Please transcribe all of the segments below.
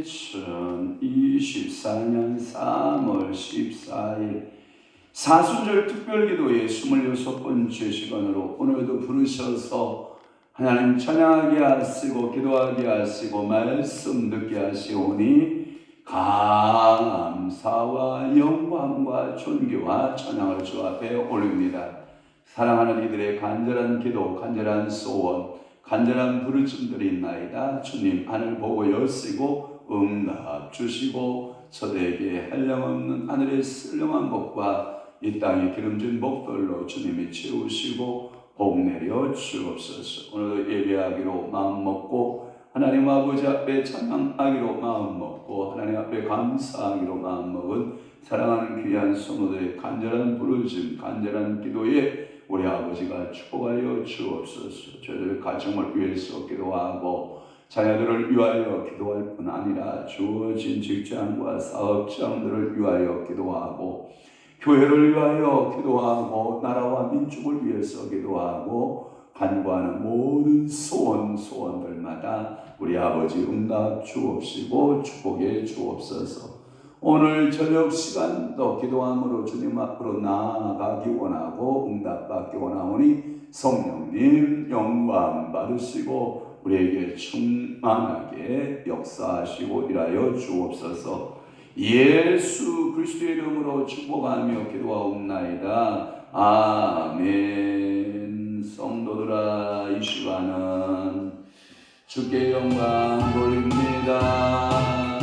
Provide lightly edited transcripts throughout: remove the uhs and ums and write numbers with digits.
2024년 3월 14일 사순절 특별기도의 26번째 시간으로 오늘도 부르셔서 하나님 찬양하게 하시고 기도하게 하시고 말씀 듣게 하시오니 감사와 영광과 존귀와 찬양을 주 앞에 올립니다. 사랑하는 이들의 간절한 기도, 간절한 소원, 간절한 부르짖음들이 있나이다. 주님 하늘 보고 여시고 응답 주시고 저들에게 한량없는 하늘의 신령한 복과 이 땅의 기름진 복들로 주님이 채우시고 복 내려 주옵소서. 오늘도 예배하기로 마음먹고 하나님 아버지 앞에 찬양하기로 마음먹고 하나님 앞에 감사하기로 마음먹은 사랑하는 귀한 성도들의 간절한 부르짖음, 간절한 기도에 우리 아버지가 축복하여 주옵소서. 저희들 가정을 위해서 기도하고 자녀들을 위하여 기도할 뿐 아니라 주어진 직장과 사업장들을 위하여 기도하고 교회를 위하여 기도하고 나라와 민족을 위해서 기도하고 간구하는 모든 소원들마다 우리 아버지 응답 주옵시고 축복해 주옵소서. 오늘 저녁 시간도 기도함으로 주님 앞으로 나아가기 원하고 응답받기 원하오니 성령님 영광 받으시고 우리에게 충만하게 역사하시고 일하여 주옵소서. 예수 그리스도의 이름으로 축복하며 기도하옵나이다. 아멘. 성도들아, 이 시간은 주께 영광 돌립니다.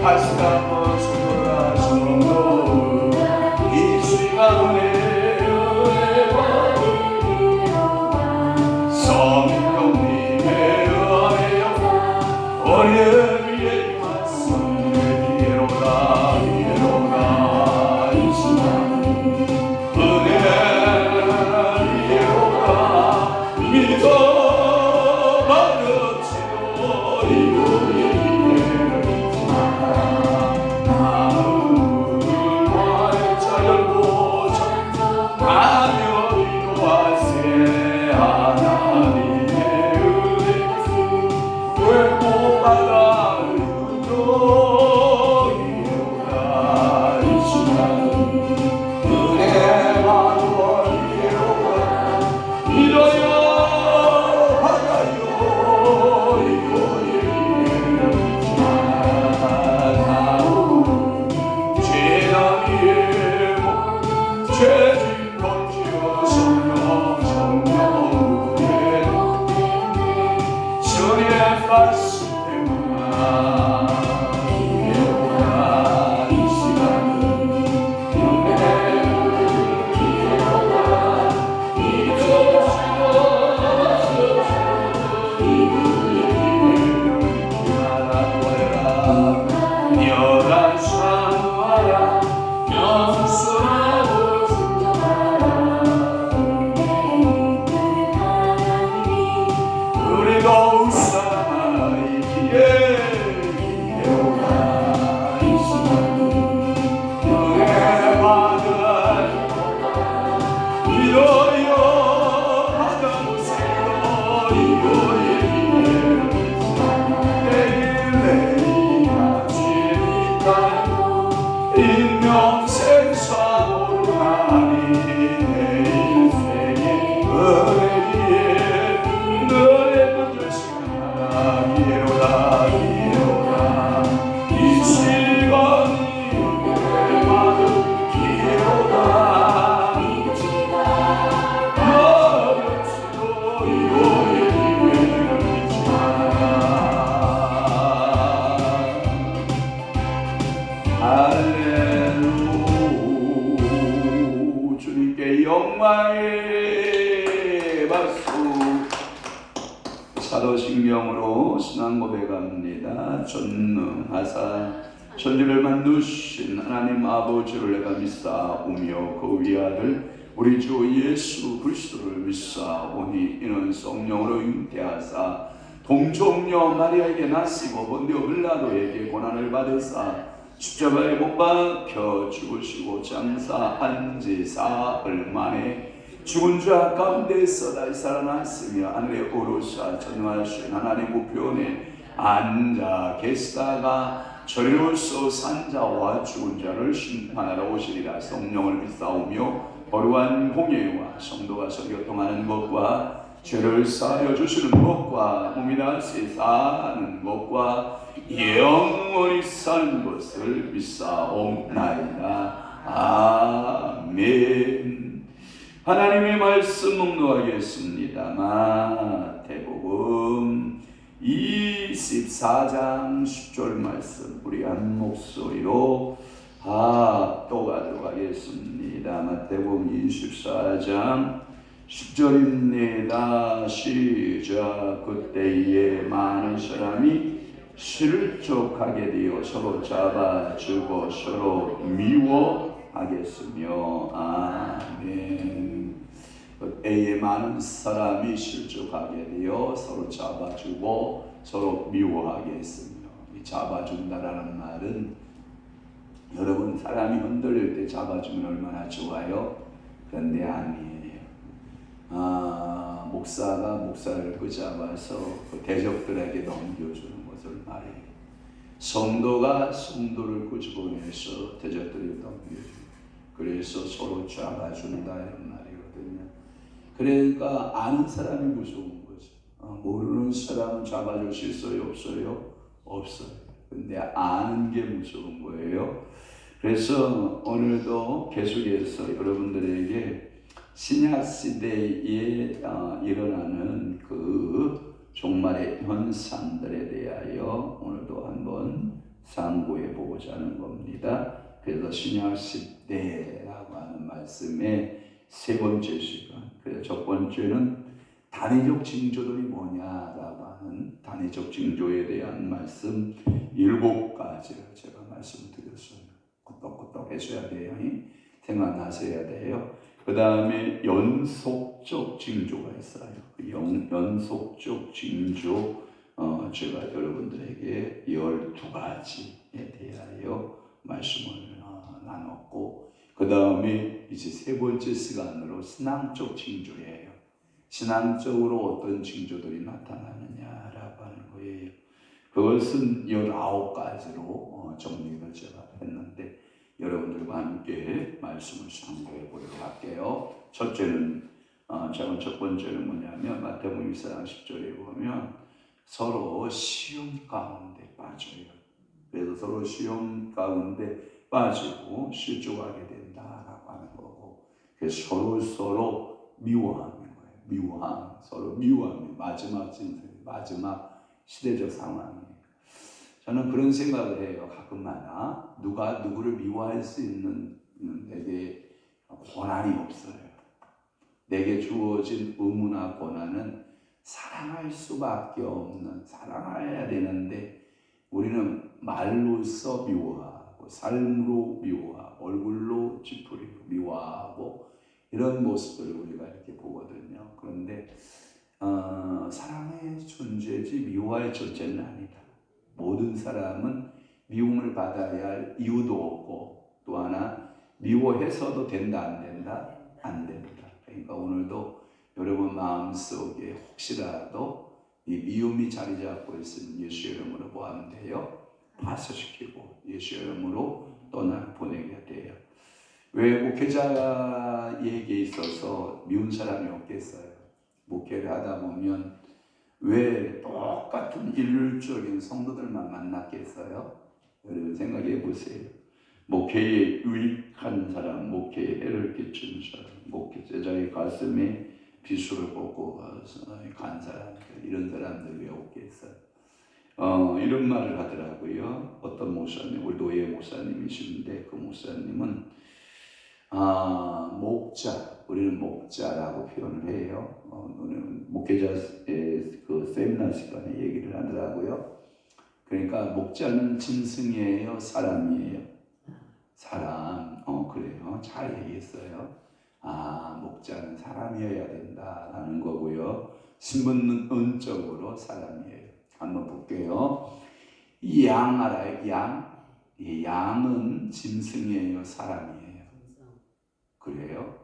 다시 한번 손들어 손도 이 시간에 성령님의 은혜여 우리 위에 왔습니다. 위로다 위로다 이 시간 은혜 위로다 믿어 받을지도 이루의 은혜를 잊지 마라. 나무를 자열고 가며 위로하세. 하나님의 은혜 회복받아 이루라. 이 시간 은혜만으로 이루라. 이루여 받아요. 이루의 은혜를 잊지 마라. 죄악 위에 죄진 건지어 성령 성령 주의 말씀 때문에 이루라. 이 시간 은혜를 이루라. 열한 사모하라 명수하고 우리가 울사이기에 기대오라. 이 시간 은혜 받으라. 이로여 받아보세요. 이로의 기회를 내일 아침이다. 인명생사오르나니 내 인생의 은혜기에 너의 건조시간하라. 기회로다 기회로다 이 시간이 은혜 받은 기회로다. 어렵지도 이로의 기회를 잊지 마라. 할렐루야. 주님께 영광의 박수. 사도신경으로 신앙 고백합니다. 전능하사 천지를 만드신 하나님 아버지를 내가 믿사오며 그 위아들 우리 주 예수 그리스도를 믿사오니 이는 성령으로 잉태하사 동정녀 마리아에게 나시고 본디오 빌라도에게 고난을 받으사 십자가에 못 박혀 죽으시고 장사한 지 사흘 만에 죽은 자 가운데서 다시 살아났으며 하늘에 오르사 전능하신 하나님 우편에 앉아 계시다가 저리로서 산 자와 죽은 자를 심판하러 오시리라. 성령을 믿사오며 거룩한 공예와 성도가 교통하는 것과 죄를 사하여 주시는 것과 몸이 다시 사는 것과 영원히 사는 것을 믿사옵나이다. 아멘. 하나님의 말씀 묵묵하겠습니다. 마태복음 24장 10절 말씀 우리 한 목소리로 합독하도록 하겠습니다. 마태복음 24장 10절입니다. 시작. 그때에 많은 사람이 실족하게 되어 서로 잡아주고 서로 미워하겠으며. 아멘. 그때에 많은 사람이 실족하게 되어 서로 잡아주고 서로 미워하겠으며. 이 잡아준다라는 말은 여러분 사람이 흔들릴 때 잡아주면 얼마나 좋아요? 그런데 아니에요. 목사가 목사를 붙잡아서 그 대적들에게 넘겨주는 것을 말해요. 성도가 성도를 꾸짖어내서 대적들에게 넘겨주고 그래서 서로 잡아준다 이런 말이거든요. 그러니까 아는 사람이 무서운 거죠. 모르는 사람은 잡아줄 수 있어요? 없어요? 없어요. 근데 아는 게 무서운 거예요. 그래서 오늘도 계속해서 여러분들에게 신약시대에 일어나는 그 종말의 현상들에 대하여 오늘도 한번 상고해 보겠습니다. 보고자 하는 겁니다. 그래서 신약 10대라고 하는 말씀의 세 번째 시간. 그래서 첫 번째는 단회적 징조들이 뭐냐라고 하는 단회적 징조에 대한 말씀 7가지를 제가 말씀을 드렸어요. 끄떡끄떡 해줘야 돼요. 생각나셔야 돼요. 그 다음에 연속적 징조가 있어요. 그 연속적 징조 제가 여러분들에게 12가지에 대하여 말씀을 나눴고, 그 다음에 이제 세 번째 시간으로 신앙적 징조예요. 신앙적으로 어떤 징조들이 나타나느냐라고 하는 거예요. 그것은 19가지로 정리를 제가 했는데 여러분들과 함께 말씀을 상고해 보도록 할게요. 첫째는 제가 첫 번째는 뭐냐면 마태복음 24장 10절에 보면 서로 시험 가운데 빠져요. 그래서 서로 시험 가운데 빠지고 실족하게 된다라고 하는 거고, 그래서 서로 미워하는 거예요. 미워함, 서로 미워함이 마지막 진술, 마지막 시대적 상황이에요. 저는 그런 생각을 해요. 가끔마다 누가 누구를 미워할 수 있는 내게 권한이 없어요. 내게 주어진 의무나 권한은 사랑할 수밖에 없는, 사랑해야 되는데 우리는 말로써 미워하고 삶으로 미워하고 얼굴로 찌푸리고 미워하고 이런 모습들을 우리가 이렇게 보거든요. 그런데 사랑의 존재지 미워할 존재는 아니다. 모든 사람은 미움을 받아야 할 이유도 없고, 또 하나 미워해서도 된다 안 된다? 안 된다. 그러니까 오늘도 여러분 마음속에 혹시라도 이 미움이 자리 잡고 있으면 예수 이름으로 뭐 하면 돼요? 파쇄시키고 예수 이름으로 보내게 돼요. 왜 목회자에게 있어서 미운 사람이 없겠어요? 목회를 하다 보면 왜 똑같은 일률적인 성도들만 만났겠어요? 여러분 생각해 보세요. 목회에 유익한 사람, 목회에 해를 끼치는 사람, 목회자의 가슴에 비수를 꽂고 간 사람들, 이런 사람들 왜 없겠어요? 이런 말을 하더라고요. 어떤 목사님, 우리 노예 목사님이신데 그 목사님은 목자, 우리는 목자라고 표현을 해요. 오늘 목회자의 그 세미나 시간에 얘기를 하더라고요. 그러니까 목자는 짐승이에요, 사람이에요? 사람. 그래요. 잘 얘기했어요. 목자는 사람이어야 된다라는 거고요. 신분은 은적으로 사람이에요. 한번 볼게요. 양 알아요? 양? 양은 짐승이에요, 사람이에요? 그래요?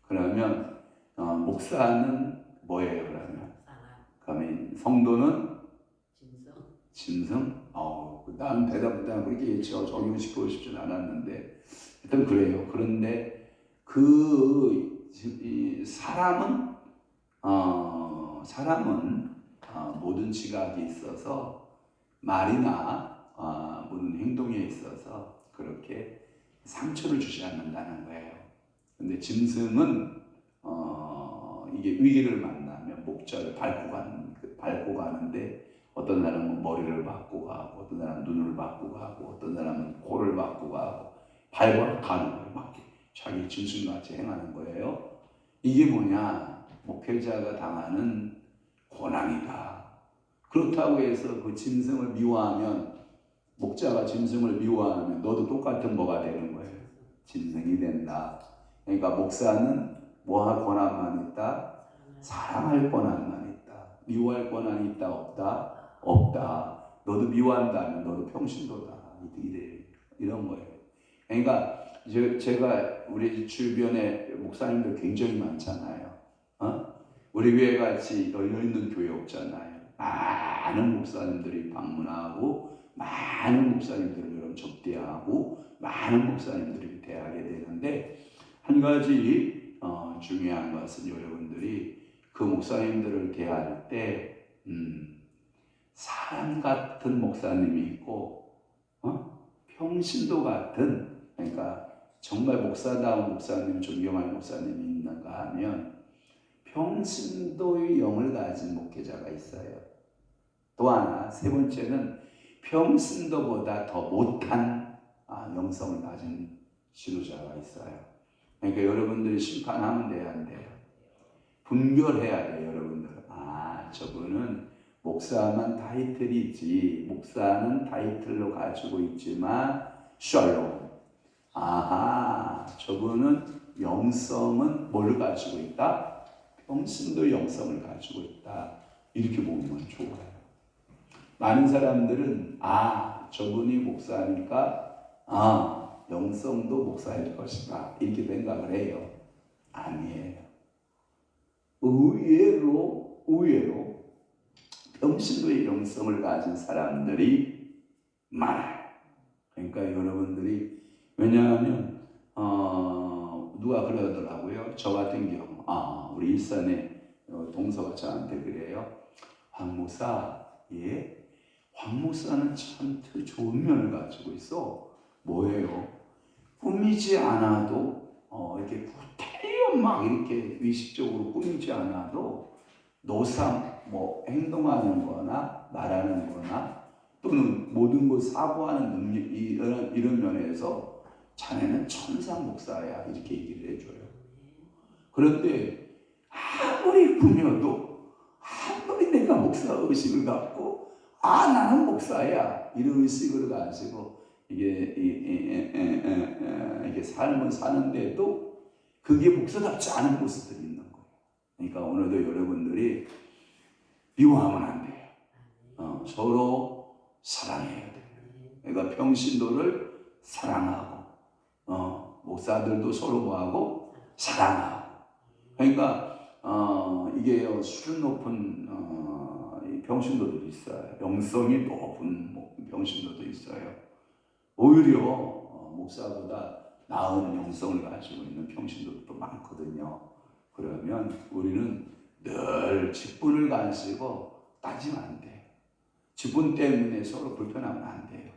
그러면 목사는 뭐예요? 그러면 성도는 짐승? 난 대답보다 그렇게 적용시키고 싶진 않았는데 일단 그래요. 그런데 사람은 모든 지각이 있어서 말이나 모든 행동에 있어서 그렇게 상처를 주지 않는다는 거예요. 근데 짐승은 이게 위기를 만나면 목자를 밟고 가는데 어떤 사람은 머리를 받고 가고, 어떤 사람은 눈을 받고 가고, 어떤 사람은 코를 받고 가고, 밟아 가는 거예요. 막 자기 짐승같이 행하는 거예요. 이게 뭐냐? 목회자가 당하는 고난이다. 그렇다고 해서 그 짐승을 미워하면, 목자가 짐승을 미워하면 너도 똑같은 뭐가 되는 거예요? 짐승이 된다. 그러니까 목사는 뭐할 권한만 있다? 사랑할 권한만 있다. 미워할 권한이 있다? 없다? 없다. 너도 미워한다면 너도 평신도다. 이런 거예요. 그러니까 제가 우리 주변에 목사님들 굉장히 많잖아요. 우리 교회 같이 열려있는 교회 없잖아요. 많은 목사님들이 방문하고 많은 목사님들을 접대하고 많은 목사님들이 대하게 되는데, 한 가지 중요한 것은 여러분들이 그 목사님들을 대할 때 사람 같은 목사님이 있고 평신도 같은, 그러니까 정말 목사다운 목사님, 존경할 목사님이 있는가 하면 평신도의 영을 가진 목회자가 있어요. 또 하나, 세 번째는 평신도보다 더 못한 영성을 가진 지도자가 있어요. 그러니까 여러분들이 심판하면 돼야 안 돼요? 분별해야 돼요, 여러분들. 저분은 목사만 타이틀이지, 목사는 타이틀로 가지고 있지만 샬롬. 저분은 영성은 뭘 가지고 있다? 평신도 영성을 가지고 있다. 이렇게 보면 좋아요. 많은 사람들은 저분이 목사니까 영성도 목사일 것이다 이렇게 생각을 해요. 아니에요. 의외로 평신도의 영성을 가진 사람들이 많아요. 그러니까 여러분들이, 왜냐하면 누가 그러더라고요. 저 같은 경우 우리 일산의 동서가 저한테 그래요. 황 목사, 황 목사는 참 좋은 면을 가지고 있어. 뭐예요? 꾸미지 않아도 이렇게 구태여 막 이렇게 의식적으로 꾸미지 않아도 노상 행동하는 거나 말하는 거나 또는 모든 걸 사고하는 능력, 이런 면에서 자네는 천상 목사야 이렇게 얘기를 해줘요. 그런데 아무리 꾸며도, 아무리 내가 목사 의식을 갖고 나는 목사야 이런 의식을 가지고 이게 삶을 사는데도 그게 목사답지 않은 모습들이 있는 거예요. 그러니까 오늘도 여러분들이 미워하면 안 돼요. 서로 사랑해야 돼요. 그러니까 평신도를 사랑하고 목사들도 서로 뭐하고 사랑하고. 그러니까 이게요, 수준 높은 평신도도 있어요. 영성이 높은 평신도도 있어요. 오히려 목사보다 나은 영성을 가지고 있는 평신도도 많거든요. 그러면 우리는 늘 직분을 가지고 따지면 안 돼요. 직분 때문에 서로 불편하면 안 돼요.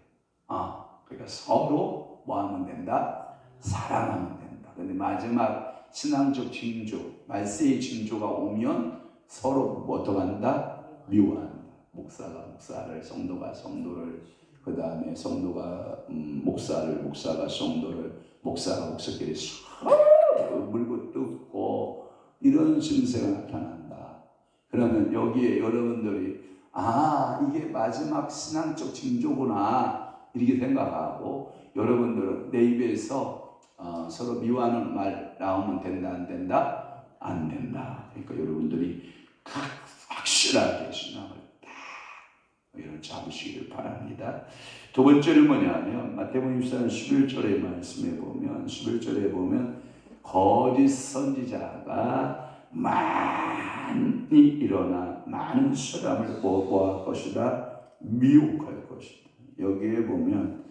그러니까 서로 뭐 하면 된다? 사랑하면 된다. 근데 마지막 신앙적 징조, 말세의 징조가 오면 서로 뭐 어떡한다? 미워한다. 목사가 목사를, 성도가 성도를, 그 다음에 성도가 목사를, 목사가 성도를, 목사가 목사끼리 물고 뜯고 이런 증세가 나타난다. 그러면 여기에 여러분들이 이게 마지막 신앙적 징조구나 이렇게 생각하고, 여러분들은 내 입에서 서로 미워하는 말 나오면 된다 안 된다? 안 된다. 그러니까 여러분들이 확실하게 신앙을 딱 이런 잡으시기를 바랍니다. 두 번째는 뭐냐면 마태복음 24장 11절의 말씀에 보면, 11절에 보면 거짓 선지자가 많이 일어나 많은 사람을 보호할 것이다, 미혹할 것이다. 여기에 보면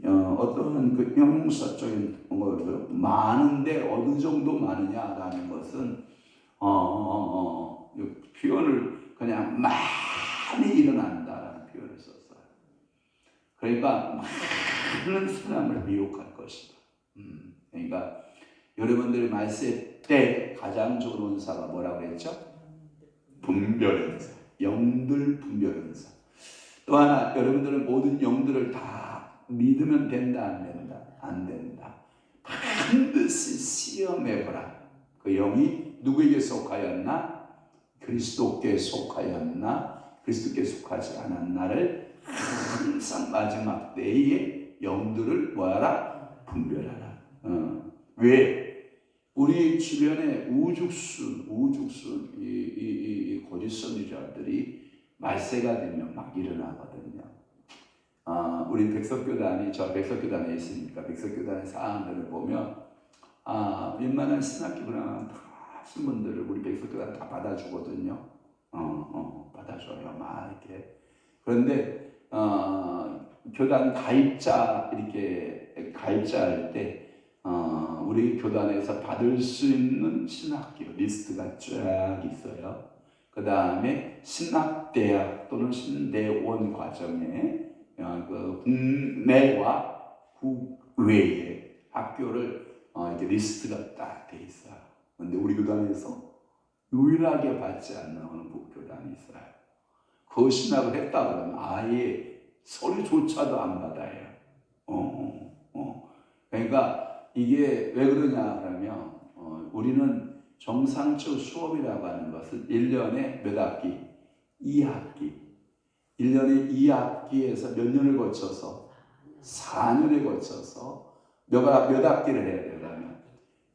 어떤 그 형용사적인 것을 많은데 어느 정도 많으냐라는 것은 표현을 그냥 많이 일어난다라는 표현을 썼어요. 그러니까 많은 사람을 미혹할 것이다. 그러니까 여러분들이 말세 때 가장 좋은 은사가 뭐라고 했죠? 분별은사, 영들 분별은사. 또 하나, 여러분들은 모든 영들을 다 믿으면 된다 안 된다? 안 된다. 반드시 시험해보라. 그 영이 누구에게 속하였나? 그리스도께 속하였나? 그리스도께 속하지 않았나를 항상 마지막 때에 영들을 뭐하라? 분별하라. 왜? 우리 주변에 우죽순 이 거짓 선지자들이 말세가 되면 막 일어나거든요. 우리 백석교단이, 저 백석교단에 있으니까 백석교단의 사람들을 보면 웬만한 신학교나 다 하신 분들을 우리 백석교단 다 받아주거든요. 받아줘요, 막 이렇게. 그런데 교단 가입자 이렇게 가입자할 때 우리 교단에서 받을 수 있는 신학교 리스트가 쫙 있어요. 그 다음에 신학대학 또는 신대원 과정에 그 국내와 국외의 학교를 이렇게 리스트가 딱 돼 있어요. 근데 우리 교단에서 유일하게 받지 않는 교단이 있어요. 그 신학을 했다 그러면 아예 서류조차도 안 받아요. 그러니까 이게 왜 그러냐 그러면 우리는 정상적 수업이라고 하는 것은 1년에 몇 학기? 2학기. 1년에 2학기에서 몇 년을 거쳐서 4년에 거쳐서 몇 학기를 해야 돼요? 그러면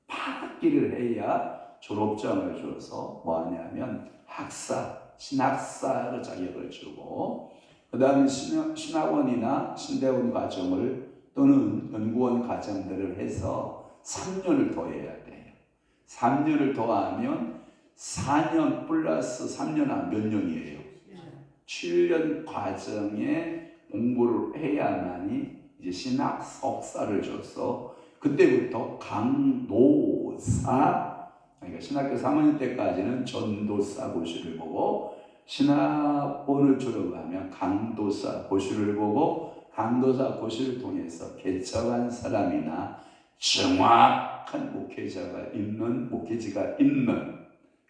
8학기를 해야 졸업장을 줘서 뭐 하냐면 학사, 신학사로 자격을 주고 그 다음에 신학원이나 신대원 과정을 또는 연구원 과정들을 해서 3년을 더 해야 돼요. 3년을 더하면 4년 플러스 3년 한 몇 년이에요? 7년 과정에 공부를 해야만이 이제 신학 석사를 줘서 그때부터 강도사, 그러니까 신학교 3학년 때까지는 전도사 고시를 보고 신학원을 졸업하면 강도사 고시를 보고 강도사 고시를 통해서 개척한 사람이나 정확한 목회자가 있는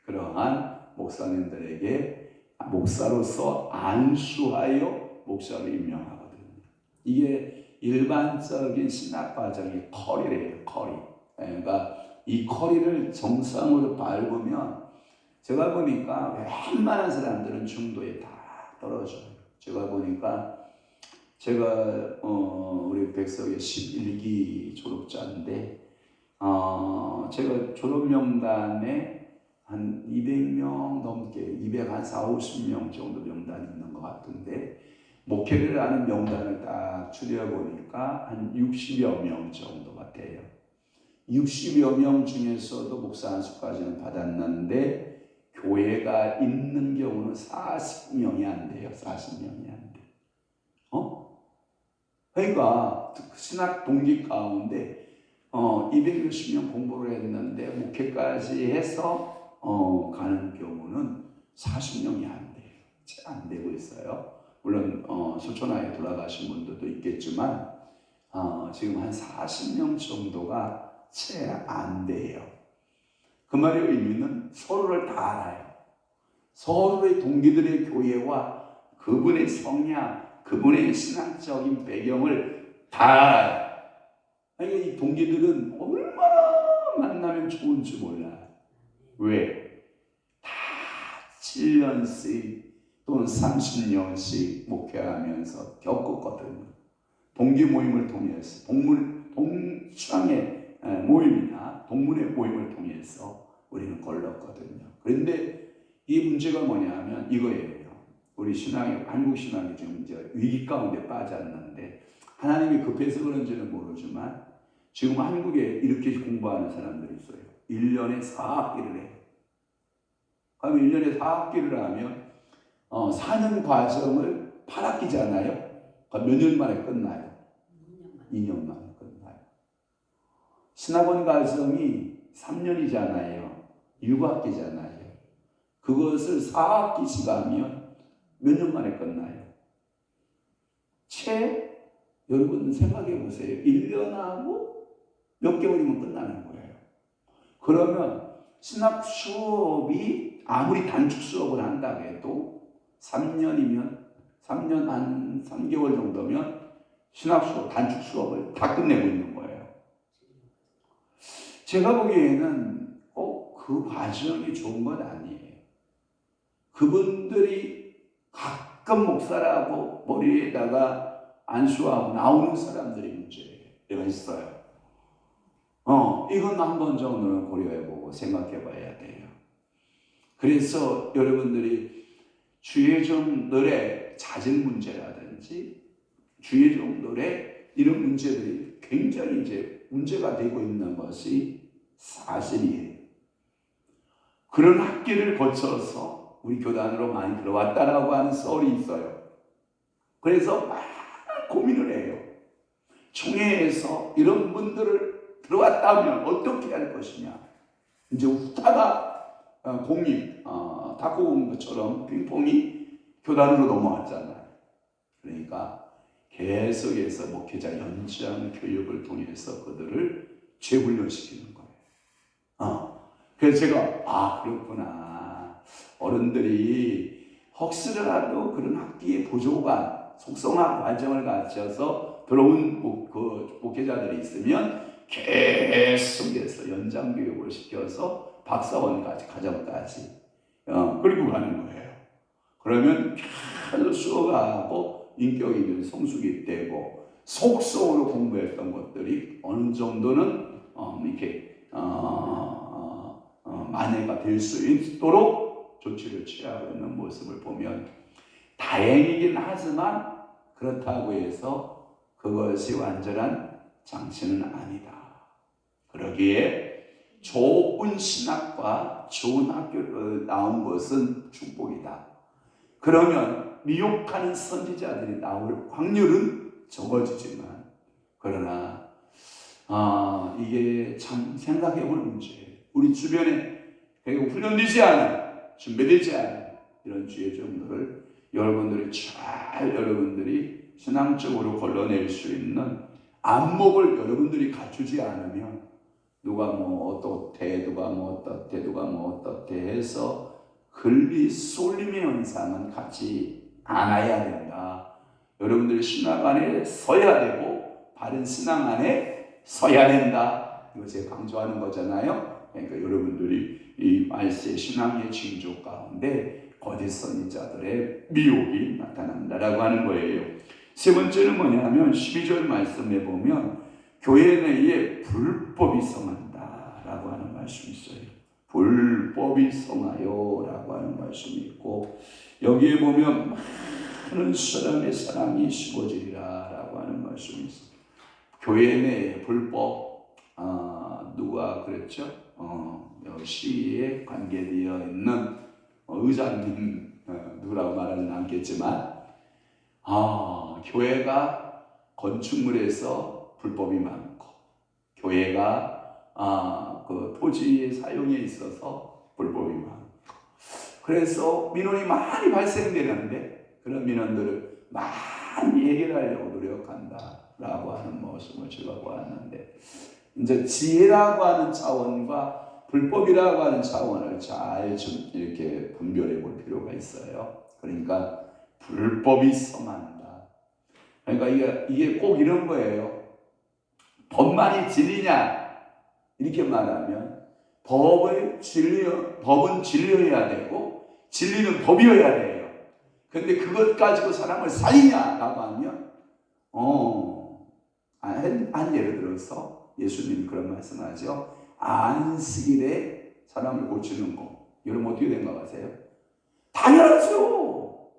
그러한 목사님들에게 목사로서 안수하여 목사로 임명하거든요. 이게 일반적인 신학 과정의 커리래요. 커리. 그러니까 이 커리를 정상으로 밟으면 제가 보니까 웬만한 사람들은 중도에 다 떨어져요. 제가 보니까 제가 우리 백석의 11기 졸업자인데 제가 졸업 명단에 한 200명 넘게 240-50명 정도 명단이 있는 것 같은데 목회를 하는 명단을 딱 추려보니까 한 60여 명 정도 같아요. 60여 명 중에서도 목사 안수까지는 받았는데 교회가 있는 경우는 40명이 안 돼요. 40명이 안 돼. 그러니까 신학 동기 가운데 260명 공부를 했는데 목회까지 해서 가는 경우는 40명이 안 돼요. 채 안 되고 있어요. 물론 소천하에 돌아가신 분들도 있겠지만 지금 한 40명 정도가 채 안 돼요. 그 말의 의미는 서로를 다 알아요. 서로의 동기들의 교회와 그분의 성향, 그분의 신앙적인 배경을 다 알아요. 그러니까 이 동기들은 얼마나 만나면 좋은지 몰라요. 왜? 다 7년씩 또는 30년씩 목회하면서 겪었거든요. 동기 모임을 통해서 동창의 모임이나 동문회 모임을 통해서 우리는 걸렀거든요. 그런데 이 문제가 뭐냐면 이거예요. 우리 신앙이 한국 신앙이 지금 이제 위기 가운데 빠졌는데 하나님이 급해서 그런지는 모르지만 지금 한국에 이렇게 공부하는 사람들이 있어요. 1년에 4학기를 해요. 그럼 1년에 4학기를 하면 4년 과정을 8학기잖아요. 그럼 몇 년 만에 끝나요? 2년 만에 끝나요. 신학원 과정이 3년이잖아요. 6학기잖아요. 그것을 4학기씩 하면 몇 년 만에 끝나요? 여러분 생각해 보세요. 1년하고 몇 개월이면 끝나는 거예요. 그러면 신학 수업이 아무리 단축 수업을 한다고 해도 3년 한 3개월 정도면 신학 수업, 단축 수업을 다 끝내고 있는 거예요. 제가 보기에는 그 과정이 좋은 건 아니에요. 그분들이 가끔 목사라고 머리에다가 안수하고 나오는 사람들이 문제가 있어요. 이건 한번 정도는 고려해보고 생각해봐야 돼요. 그래서 여러분들이 주의 종들의 잦은 문제라든지 주의 종들의 이런 문제들이 굉장히 이제 문제가 되고 있는 것이 사실이에요. 그런 학기를 거쳐서 우리 교단으로 많이 들어왔다라고 하는 썰이 있어요. 그래서 많은 고민을 해요. 총회에서 이런 분들을 들어왔다면 어떻게 할 것이냐. 이제 웃다가 공이 탁구 온 것처럼 핑퐁이 교단으로 넘어왔잖아요. 그러니까 계속해서 목회자 연장 교육을 통해서 그들을 재훈련시키는 거예요. 그래서 제가 그렇구나. 어른들이 혹시라도 그런 학기의 부족한 속성화 과정을 갖춰서 들어온 그 목회자들이 있으면 계속해서 연장 교육을 시켜서 박사원까지 과정까지 끌고 가는 거예요. 그러면 계속 수어가고 인격이 좀 성숙이 되고 속성으로 공부했던 것들이 어느 정도는 이렇게 만회가 될 수 있도록 조치를 취하고 있는 모습을 보면 다행이긴 하지만 그렇다고 해서 그것이 완전한 장치는 아니다. 그러기에 좋은 신학과 좋은 학교를 나온 것은 축복이다. 그러면 미혹하는 선지자들이 나올 확률은 적어지지만 그러나 이게 참 생각해볼 문제예요. 우리 주변에 훈련되지 않은, 준비되지 않은 이런 주의 종들을 여러분들이 신앙적으로 걸러낼 수 있는 안목을 여러분들이 갖추지 않으면 누가 뭐 어떻대 해서 글리 쏠림의 현상은 갖지 않아야 된다. 여러분들이 신앙 안에 서야 되고 바른 신앙 안에 서야 된다. 이거 제가 강조하는 거잖아요. 그러니까 여러분들이 이 말세 신앙의 징조 가운데 거짓 선지자들의 미혹이 나타난다라고 하는 거예요. 세 번째는 뭐냐면 12절 말씀에 보면 교회 내에 불법이 성한다라고 하는 말씀이 있어요. 불법이 성하여 라고 하는 말씀이 있고 여기에 보면 많은 사람의 사랑이 식어지리라 라고 하는 말씀이 있어요. 교회 내에 불법 누가 그랬죠? 시에 관계되어 있는 의장님 누구라고 말하는 않겠지만 교회가 건축물에서 불법이 많고 교회가 그 토지의 사용에 있어서 불법이 많고 그래서 민원이 많이 발생되는데 그런 민원들을 많이 해결하려고 노력한다라고 하는 모습을 제가 보았는데 이제 지혜라고 하는 차원과 불법이라고 하는 차원을 잘 좀 이렇게 분별해 볼 필요가 있어요. 그러니까 불법이 성한다. 그러니까 이게 꼭 이런 거예요. 법만이 진리냐 이렇게 말하면 법은 진리여야 되고 진리는 법이어야 돼요. 근데 그것 가지고 사람을 살리냐라고 하면 한 예를 들어서 예수님이 그런 말씀하죠. 안식일에 사람을 고치는 거. 여러분 어떻게 된 거 같아요? 당연하죠.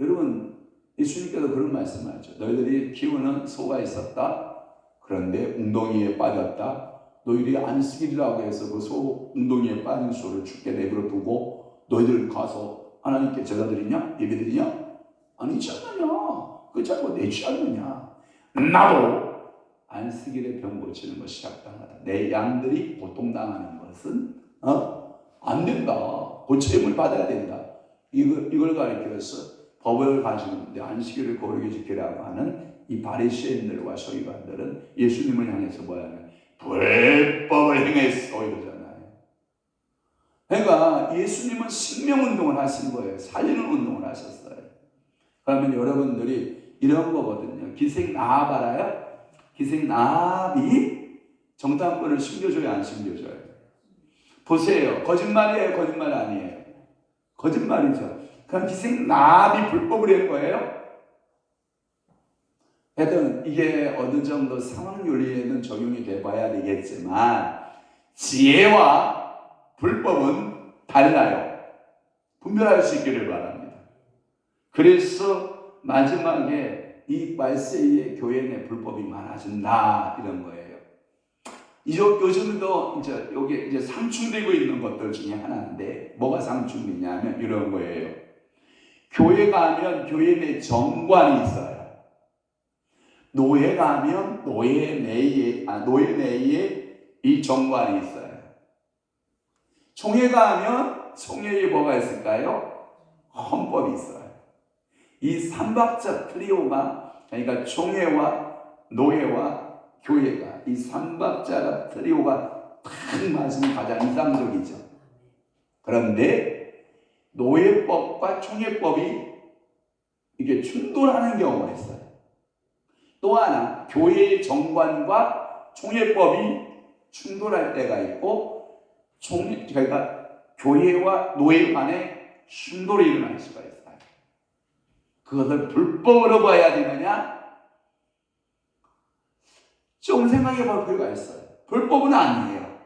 여러분 예수님께서 그런 말씀하죠. 너희들이 키우는 소가 있었다. 그런데 웅덩이에 빠졌다. 너희들이 안식일이라고 해서 그 소 웅덩이에 빠진 소를 죽게 내버려 두고 너희들 가서 하나님께 제사 드리냐? 예배 드리냐? 아니지 않느냐? 그 잘못 내지 않느냐? 나도 안식일에 병 고치는 것이 적당하다. 내 양들이 고통당하는 것은 안 된다. 고침을 받아야 된다. 이걸 가리켜서 법을 가지고 안식일을 거룩히 지키라고 하는 이 바리새인들과 서기관들은 예수님을 향해서 뭐냐면 불법을 행했어 이러잖아요. 그러니까 예수님은 생명운동을 하신 거예요. 살리는 운동을 하셨어요. 그러면 여러분들이 이런 거거든요. 기생나합 알아요? 기생나합이 정탐꾼을 숨겨줘요, 안 숨겨줘요? 보세요. 거짓말이에요, 거짓말 아니에요? 거짓말이죠. 그럼 기생나합이 불법을 한 거예요? 하여튼 이게 어느 정도 상황윤리에는 적용이 돼봐야 되겠지만 지혜와 불법은 달라요. 분별할 수 있기를 바랍니다. 그래서 마지막에 이 말세의 교회 내 불법이 많아진다 이런 거예요. 요즘도 여기 이제 상충되고 있는 것들 중에 하나인데 뭐가 상충되냐면 이런 거예요. 교회 가면 교회 내 정관이 있어요. 노예 가면 노예 내에 이 정관이 있어요. 총회 가면 총회에 뭐가 있을까요? 헌법이 있어요. 이 삼박자 트리오가 그러니까 총회와 노예와 교회가 이 삼박자 트리오가 딱 맞으면 가장 이상적이죠. 그런데 노예법과 총회법이 이게 충돌하는 경우가 있어요. 또 하나 교회의 정관과 총회법이 충돌할 때가 있고 그러니까 교회와 노예 간에 충돌이 일어날 수가 있어요. 그것을 불법으로 봐야 되느냐? 좀 생각해 볼 필요가 있어요. 불법은 아니에요.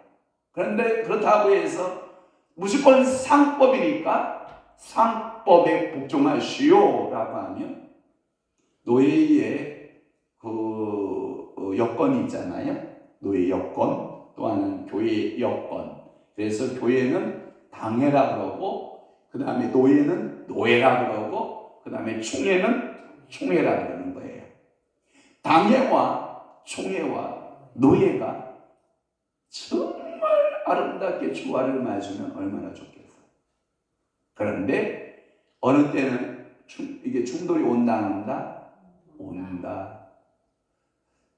그런데 그렇다고 해서 무조건 상법이니까 상법에 복종하시오라고 하면 노예의 여건이 있잖아요. 노예 여건, 또한 교회 여건. 그래서 교회는 당회라 그러고, 그 다음에 노예는 노예라 그러고, 그 다음에 총회는 총회라 그러는 거예요. 당회와 총회와 노예가 정말 아름답게 조화를 맞으면 얼마나 좋겠어요. 그런데 어느 때는 이게 충돌이 온다 안 온다? 온다.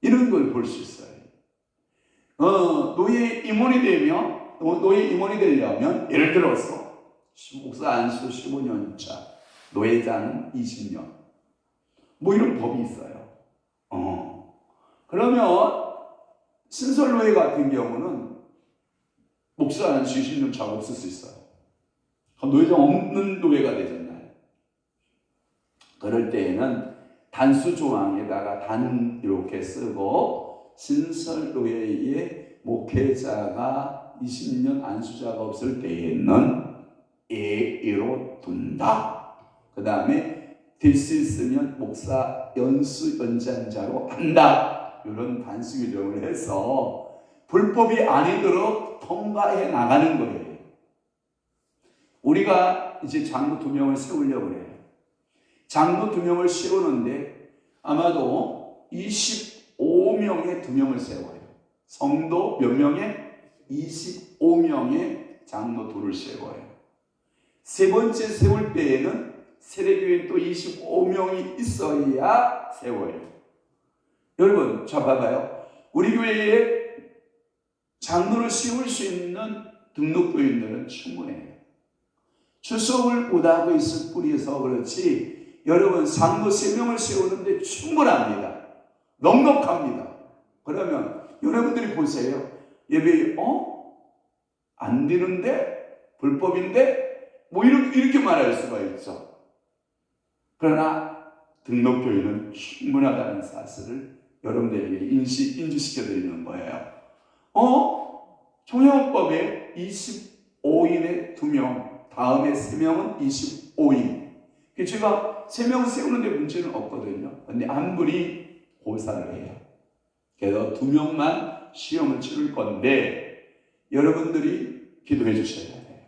이런 걸 볼 수 있어요. 노예 임원이 되려면 예를 들어서 목사 안수 15년 차, 노예자는 20년, 뭐 이런 법이 있어요. 그러면 신설 노예 같은 경우는 목사 안수 20년 차가 없을 수 있어요. 노예장 없는 노예가 되잖아요. 그럴 때에는 단수 조항에다가 단 이렇게 쓰고 신설 노예의 목회자가 20년 안수자가 없을 때에는 예로 둔다. 그 다음에 될 수 있으면 목사 연수 연장자로 한다. 이런 단수 규정을 해서 불법이 아니도록 통과해 나가는 거예요. 우리가 이제 장로 2명을 세우려고 해요. 장로 2명을 세우는데 아마도 25명의 2명을 세워요. 성도 몇 명에? 25명의 장로 2를 세워요. 세 번째 세울 때에는 세례교인 또 25명이 있어야 세워요. 여러분, 자 봐봐요. 우리 교회에 장로를 세울 수 있는 등록교인들은 충분해요. 출석을 못하고 있을 뿐이어서 그렇지 여러분 장로 3명을 세우는데 충분합니다. 넉넉합니다. 그러면 여러분들이 보세요. 예배 안 되는데? 불법인데? 뭐 이렇게 말할 수가 있죠. 그러나 등록교인은 충분하다는 사실을 여러분들에게 인지시켜드리는 거예요. 총회법에 25인에 2명, 다음에 3명은 25인. 제가 3명 세우는데 문제는 없거든요. 근데 한 분이 고사를 해요. 그래서 2명만 시험을 치를 건데 여러분들이 기도해 주셔야 돼요.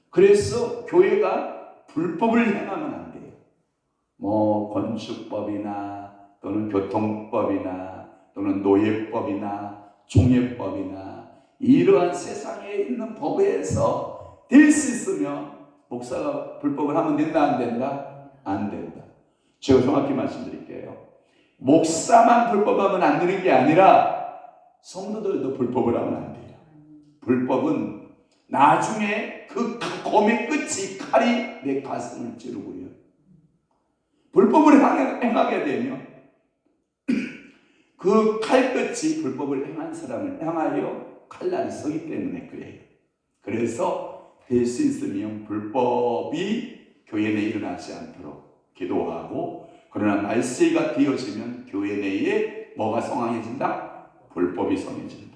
그래서 교회가 불법을 행하면 안 돼요. 뭐 건축법이나 또는 교통법이나 또는 노예법이나 총회법이나 이러한 세상에 있는 법에서 될 수 있으면 목사가 불법을 하면 된다 안 된다? 안 된다. 제가 정확히 말씀드릴게요. 목사만 불법하면 안 되는 게 아니라 성도들도 불법을 하면 안 돼요. 불법은 나중에 그 검의 끝이 칼이 내 가슴을 찌르고요. 불법을 행하게 되면 그 칼끝이 불법을 행한 사람을 향하여 칼날이 서기 때문에 그래요. 그래서 될 수 있으면 불법이 교회 내에 일어나지 않도록 기도하고, 그러나 말세가 되어지면 교회 내에 뭐가 성황해진다? 불법이 성해진다.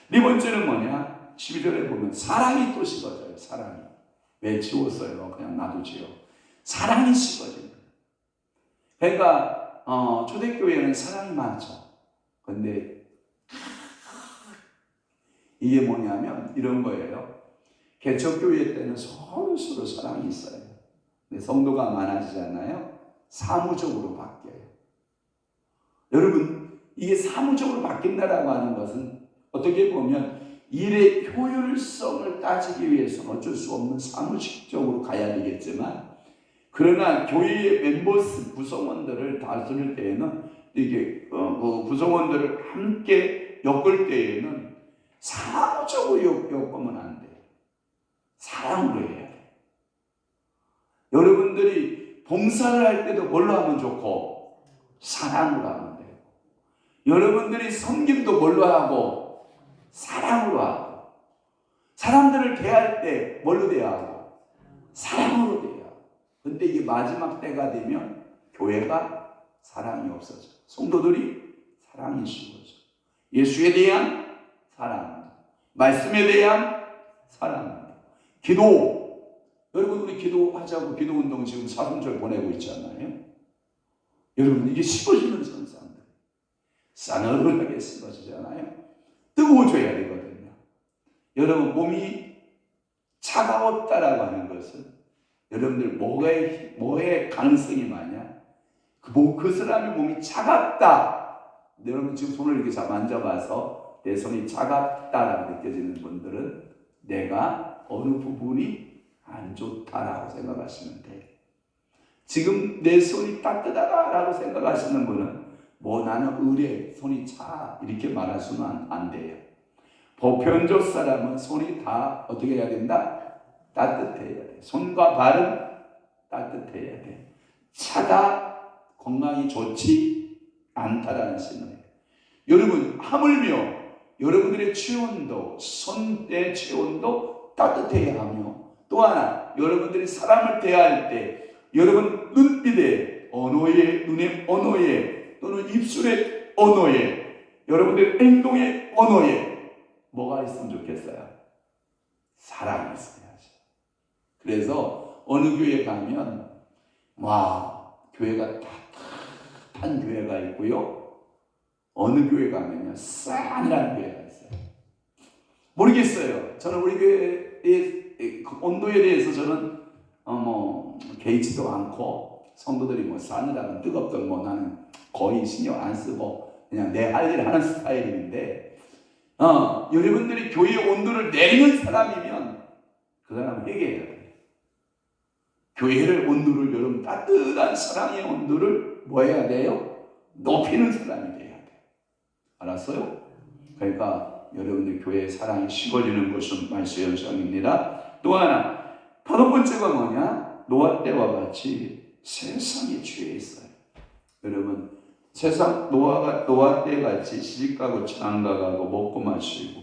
네 번째는 뭐냐? 12절에 보면 사랑이 또 식어져요. 사랑이. 왜 지웠어요? 그냥 놔두지요. 사랑이 식어집니다. 그러니까 초대교회는 사랑이 많죠. 근데 이게 뭐냐면 이런 거예요. 개척교회 때는 서로 사랑이 있어요. 근데 성도가 많아지잖아요. 사무적으로 바뀌어요. 여러분, 이게 사무적으로 바뀐다라고 하는 것은 어떻게 보면 일의 효율성을 따지기 위해서는 어쩔 수 없는 사무식적으로 가야 되겠지만, 그러나 교회의 멤버스 구성원들을 다스릴 때에는 이게 구성원들을 함께 엮을 때에는 사무적으로 엮으면 안 돼요. 사랑으로 해야 돼요. 여러분들이 봉사를 할 때도 뭘로 하면 좋고? 사랑으로 하면 돼요. 여러분들이 섬김도 뭘로 하고? 사랑으로 하고. 사람들을 대할 때 뭘로 대하고? 사랑으로 대하고. 근데 이게 마지막 때가 되면 교회가 사랑이 없어져. 성도들이 사랑이 식어져. 예수에 대한 사랑, 말씀에 대한 사랑, 기도. 여러분, 우리 기도하자고 기도운동 지금 사순절 보내고 있잖아요. 여러분, 이게 식어지는 선상들. 싸늘하게 식어지잖아요. 뜨거워져야 되거든요. 여러분, 몸이 차가웠다라고 하는 것은 여러분들 뭐에 가능성이 많냐? 그 사람의 몸이 차갑다. 여러분 지금 손을 이렇게 만져봐서 내 손이 차갑다라고 느껴지는 분들은 내가 어느 부분이 안 좋다라고 생각하시면 돼요. 지금 내 손이 따뜻하다라고 생각하시는 분은 나는 의뢰, 손이 차 이렇게 말할 수는 안 돼요. 보편적 사람은 손이 다 어떻게 해야 된다? 따뜻해야 돼. 손과 발은 따뜻해야 돼. 차다, 건강이 좋지 않다라는 신호예요. 여러분, 하물며 여러분들의 체온도, 손의 체온도 따뜻해야 하며, 또 하나, 여러분들이 사람을 대할 때 여러분 눈빛에, 언어에, 눈의 언어에, 또는 입술의 언어에, 여러분들의 행동의 언어에 뭐가 있으면 좋겠어요? 사랑이 있어야지. 그래서 어느 교회 가면 교회가 따뜻한 교회가 있고요, 어느 교회 가면요 싸늘한 교회가 있어요. 모르겠어요. 저는 우리 교회의 온도에 대해서 저는 개의치도 않고, 성도들이 싸늘하건 뜨겁건 나는 거의 신경 안 쓰고 그냥 내 할 일 하는 스타일인데, 여러분들이 교회의 온도를 내리는 사람이면 그 사람은 회개해야 돼요. 교회를 온도를, 여러분 따뜻한 사랑의 온도를 뭐 해야 돼요? 높이는 사람이 돼야 돼요. 알았어요? 그러니까 여러분들 교회의 사랑이 식어지는 것은 말세 현상입니다. 또 하나, 다섯 번째가 뭐냐? 노아 때와 같이 세상에 취해 있어요. 여러분, 세상 노아 때 같이 시집가고 장가가고 먹고 마시고,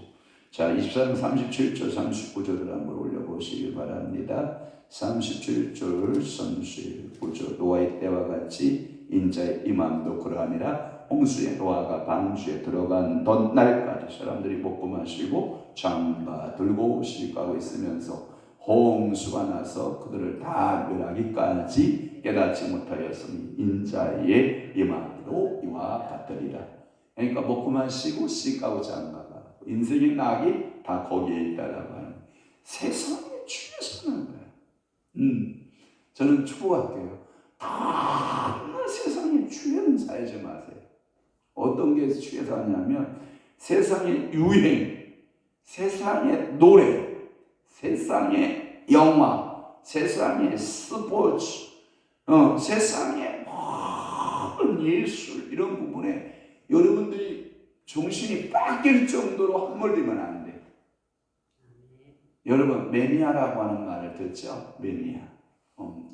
자 23장 37절 39절을 한번 올려보시기 바랍니다. 37절 39절, 노아의 때와 같이 인자의 임함도 그러하니라. 홍수에 노아가 방주에 들어간 날까지 사람들이 먹고 마시고 장가 들고 시집가고 있으면서 홍수가 나서 그들을 다 멸하기까지 깨닫지 못하였으니 인자의 임함도 이와 같으리라. 그러니까 먹고 마시고 시집가고 장가가, 인생의 낙이 다 거기에 있다라고 하는, 세상에 취해서 사는 거야. 저는 축복할게요. 정말 세상에 취해는 살지 마세요. 어떤 게 취해서 하냐면, 세상의 유행, 세상의 노래, 세상의 영화, 세상의 스포츠, 세상의 모든 예술, 이런 부분에 여러분들이 정신이 바뀔 정도로 함몰되면 안 돼. 여러분, 매니아라고 하는 말을 듣죠? 매니아.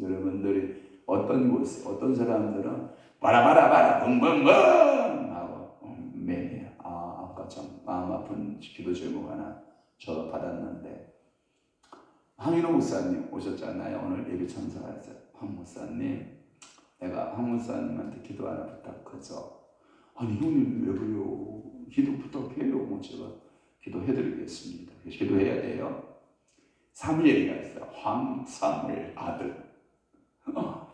여러분들이 어떤 사람들은 바라바라바라 붕붕붕 하고 매니아. 아까 참 마음 아픈 기도 제목 하나 저 받았는데, 황인호 목사님 오셨잖아요. 오늘 예배 참석하셨어요. 황 목사님, 내가 황 목사님한테 기도 하나 부탁하죠. 아니 형님 왜 그래요? 기도 부탁해요. 제가 기도해드리겠습니다. 기도해야 돼요. 사무엘이가 있어요. 황사무엘 아들.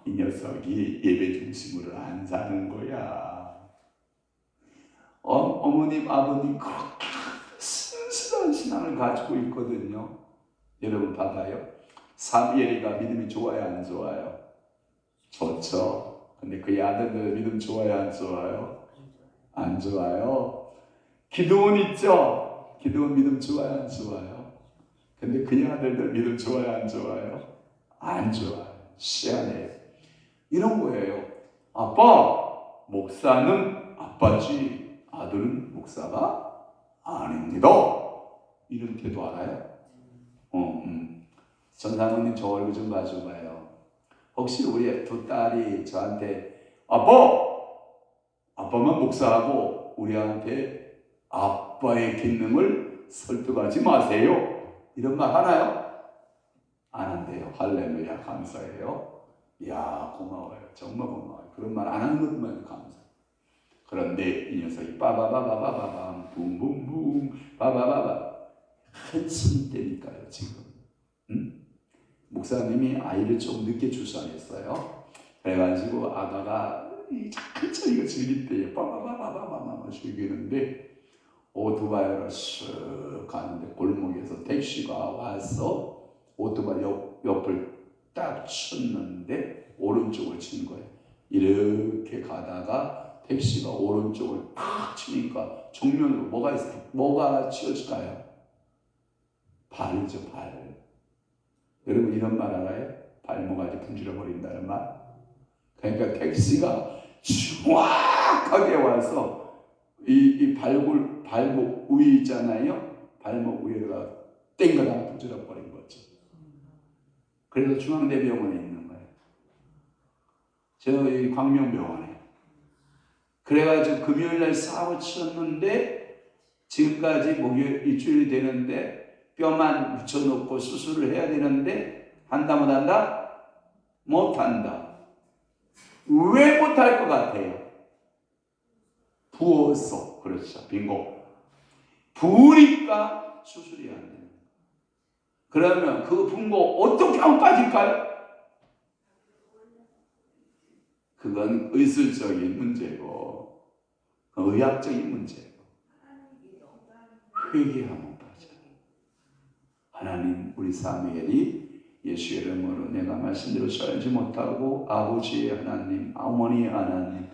이 녀석이 예배 중심으로 안 사는 거야. 어머님, 아버님 그렇게 순수한 신앙을 가지고 있거든요. 여러분 봐봐요. 사무엘이가 믿음이 좋아요, 안 좋아요? 좋죠. 근데 그의 아들들 믿음 좋아요, 안 좋아요? 안 좋아요. 기드온 있죠? 기드온 믿음 좋아요, 안 좋아요? 근데 그의 아들들 믿음 좋아요, 안 좋아요? 안 좋아요. 시안해요. 이런 거예요. 아빠, 목사는 아빠지 아들은 목사가 아닙니다. 이런 태도 알아요? 전사모님 저 얼굴 좀 봐줘봐요. 혹시 우리 두 딸이 저한테 아빠만 목사하고 우리한테 아빠의 기능을 설득하지 마세요. 이런 말 하나요? 안 한대요. 할렐루야, 감사해요. 이야, 고마워요. 정말 고마워요. 그런 말 안 하는 것만 감사. 그런데 이 녀석이 빠바바바바바밤 붕붕붕 빠바바바 한숨 때니까요 지금. 목사님이 아이를 좀 늦게 출산했어요. 그래가지고 아가가 천천히 즐길 때에 빠바바바바바바 즐기는데 오토바이로 쓱 가는데 골목에서 택시가 와서 오토바이 옆을 딱 쳤는데 오른쪽을 친 거예요. 이렇게 가다가 택시가 오른쪽을 팍 치니까 정면으로 뭐가 있어요? 뭐가 치워질까요? 발이죠, 발. 여러분 이런 말 알아요? 발목까지 분질러 버린다는 말. 그러니까 택시가 정확하게 와서 이 발목 위에 있잖아요. 발목 위에다가 땡겨다 분질러 버린 거죠. 그래서 중앙대병원에 있는 거예요. 저희 광명병원에. 그래가지고 금요일날 사고 치렀는데 지금까지 목요일 일주일이 되는데 뼈만 붙여놓고 수술을 해야 되는데 한다 못한다? 못한다. 왜 못할 것 같아요? 부어서. 그렇죠. 빙고. 부으니까 수술이 안 돼요. 그러면 그 붕고 어떻게 하면 빠질까요? 그건 의술적인 문제고 의학적인 문제고 회개하면 빠져요. 하나님 우리 사무엘이 예수의 이름으로 내가 말씀대로 살지 못하고 아버지의 하나님, 어머니의 하나님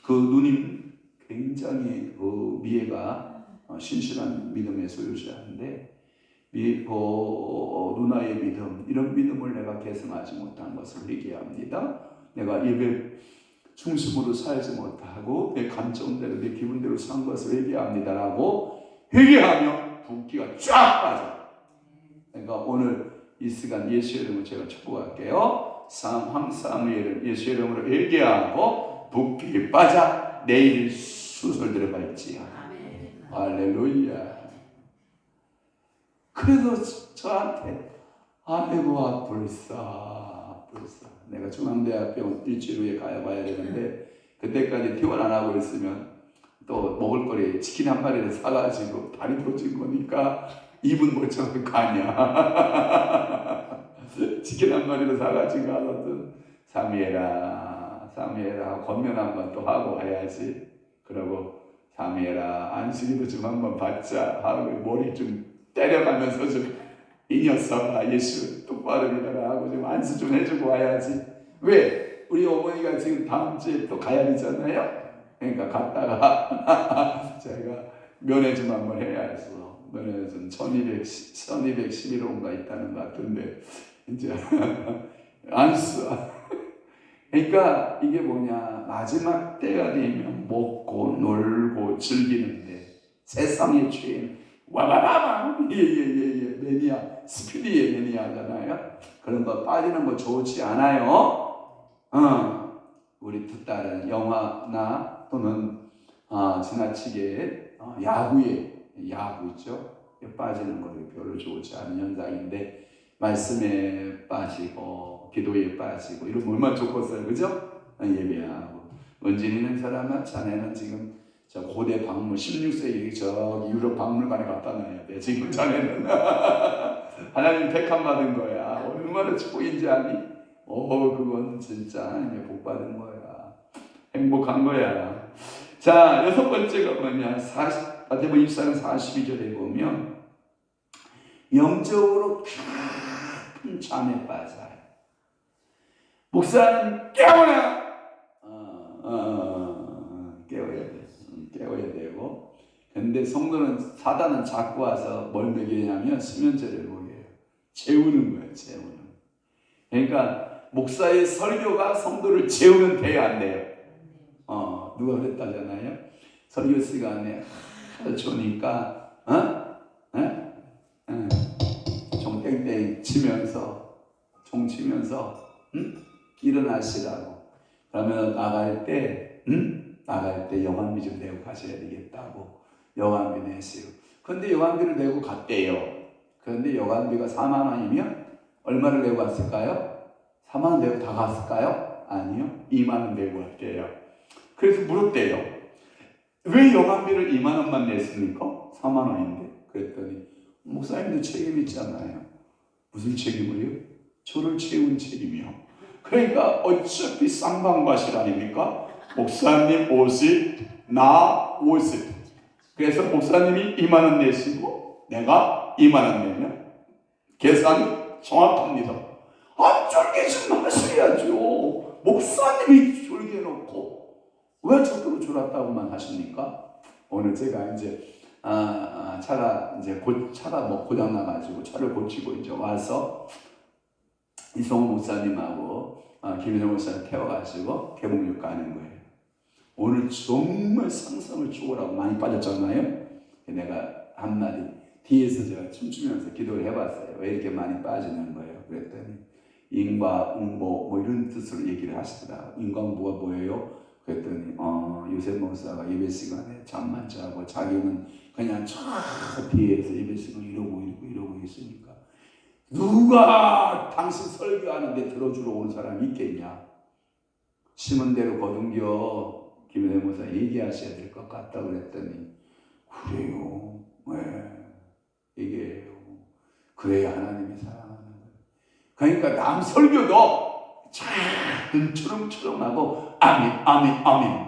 그 누님 굉장히 그 미애가 신실한 믿음의 소유자인데 누나의 믿음 이런 믿음을 내가 계승하지 못한 것을 회개합니다. 내가 예배 중심으로 살지 못하고 내 감정대로 내 기분대로 산 것을 회개합니다라고 회개하면 붓기가 쫙 빠져. 그러니까 오늘 이 시간 예수의 이름으로 제가 축복할게요. 황사무엘은 예수의 이름으로 회개하고 붓기 빠져 내일 수술 들어갈지야. 할렐루야. 그래서 저한테 아이고 아플싸 내가 중앙대학병원 일주일 후에 가야 되는데 그때까지 퇴원 안 하고 있으면 또 먹을 거리 치킨 한 마리를 사가지고 다리 부러진 거니까 입은 멀쩡한 거 아니야. 치킨 한 마리를 사가지고 가서든 사무엘아 권면 한번 또 하고 와야지. 그러고 사무엘아 안식일도 좀 한번 받자 하고 머리 좀 때려가면서 좀 이 녀석아 예수 똑바로 믿어라 하고 좀 안수 좀 해주고 와야지. 왜? 우리 어머니가 지금 다음 주에 또 가야 되잖아요. 그러니까 갔다가 제가 면회 좀 한번 해야죠. 면회 좀 1211호인가 있다는 것 같은데 이제 안수. 그러니까 이게 뭐냐, 마지막 때가 되면 먹고 놀고 즐기는데 세상에 취해 와바바바 매니아 스피디의 매니아잖아요. 그런 거 빠지는 거 좋지 않아요. 우리 두 딸은 영화나 또는 지나치게 야구 있죠. 빠지는 거 별로 좋지 않은 현상인데 말씀에 빠지고 기도에 빠지고 이러면 얼마나 좋겠어요, 그죠? 예배하고. 은진이는 사람아 자네는 지금 저 고대 박물 16세기 저기 유럽 박물관에 갖다 놔야 돼. 지금 자네는 하나님 택함 받은 거야. 얼마나 축복인지 아니? 그건 진짜 하나님의 복 받은 거야. 행복한 거야. 자, 여섯 번째가 뭐냐? 마태복음 24장 42절에 보면 영적으로 깊은 잠에 빠져요. 목사는 깨워라! 깨워야 되고. 근데 성도는 사단은 자꾸 와서 뭘 먹이냐면 수면제를 먹여요. 재우는 거예요, 재우는. 그러니까 목사의 설교가 성도를 재우면 돼요, 안 돼요? 누가 그랬다잖아요. 설교 시간에 좋으니까 종 땡땡 치면서 일어나시라고. 그러면 나갈 때 나갈 때 여관비 좀 내고 가셔야 되겠다고 여관비 내시고. 그런데 여관비를 내고 갔대요. 그런데 여관비가 4만 원이면 얼마를 내고 갔을까요? 4만 원 내고 다 갔을까요? 아니요. 2만 원 내고 갔대요. 그래서 물었대요. 왜 여관비를 2만 원만 냈습니까? 4만 원인데. 그랬더니 목사님도 책임 있잖아요. 무슨 책임을요? 저를 채운 책임이요. 그러니까 어차피 쌍방과실 아닙니까? 목사님 50, 나 50. 그래서 목사님이 2만 원 내시고 내가 2만 원 내면 계산이 정확합니다. 쫄게 좀 하셔야죠. 목사님이 쫄게 해놓고 왜 저쪽으로 졸았다고만 하십니까? 오늘 제가 이제 차가 이제 차가 뭐 고장 나가지고 차를 고치고 이제 와서 이성호 목사님하고 김현정 목사님 태워가지고 개봉육 가는 거예요. 오늘 정말 상상을 초월하고 많이 빠졌잖아요. 내가 한마디 뒤에서 제가 춤추면서 기도를 해봤어요. 왜 이렇게 많이 빠지는 거예요? 그랬더니 인과응보 뭐 이런 뜻으로 얘기를 하시더라. 인과응보가 뭐예요? 그랬더니 요새 목사가 예배 시간에 잠만 자고 자기는 그냥 저 뒤에서 예배 시간 이러고 있으니까 누가 당신 설교하는데 들어주러 오는 사람이 있겠냐? 심은 대로 거둔겨. 김은혜 목사 얘기하셔야 될 것 같다 그랬더니 그래요. 네. 얘기해요. 그래야 하나님이 사랑하는 거예요. 그러니까 남 설교도 잘 초롱초롱하고 아멘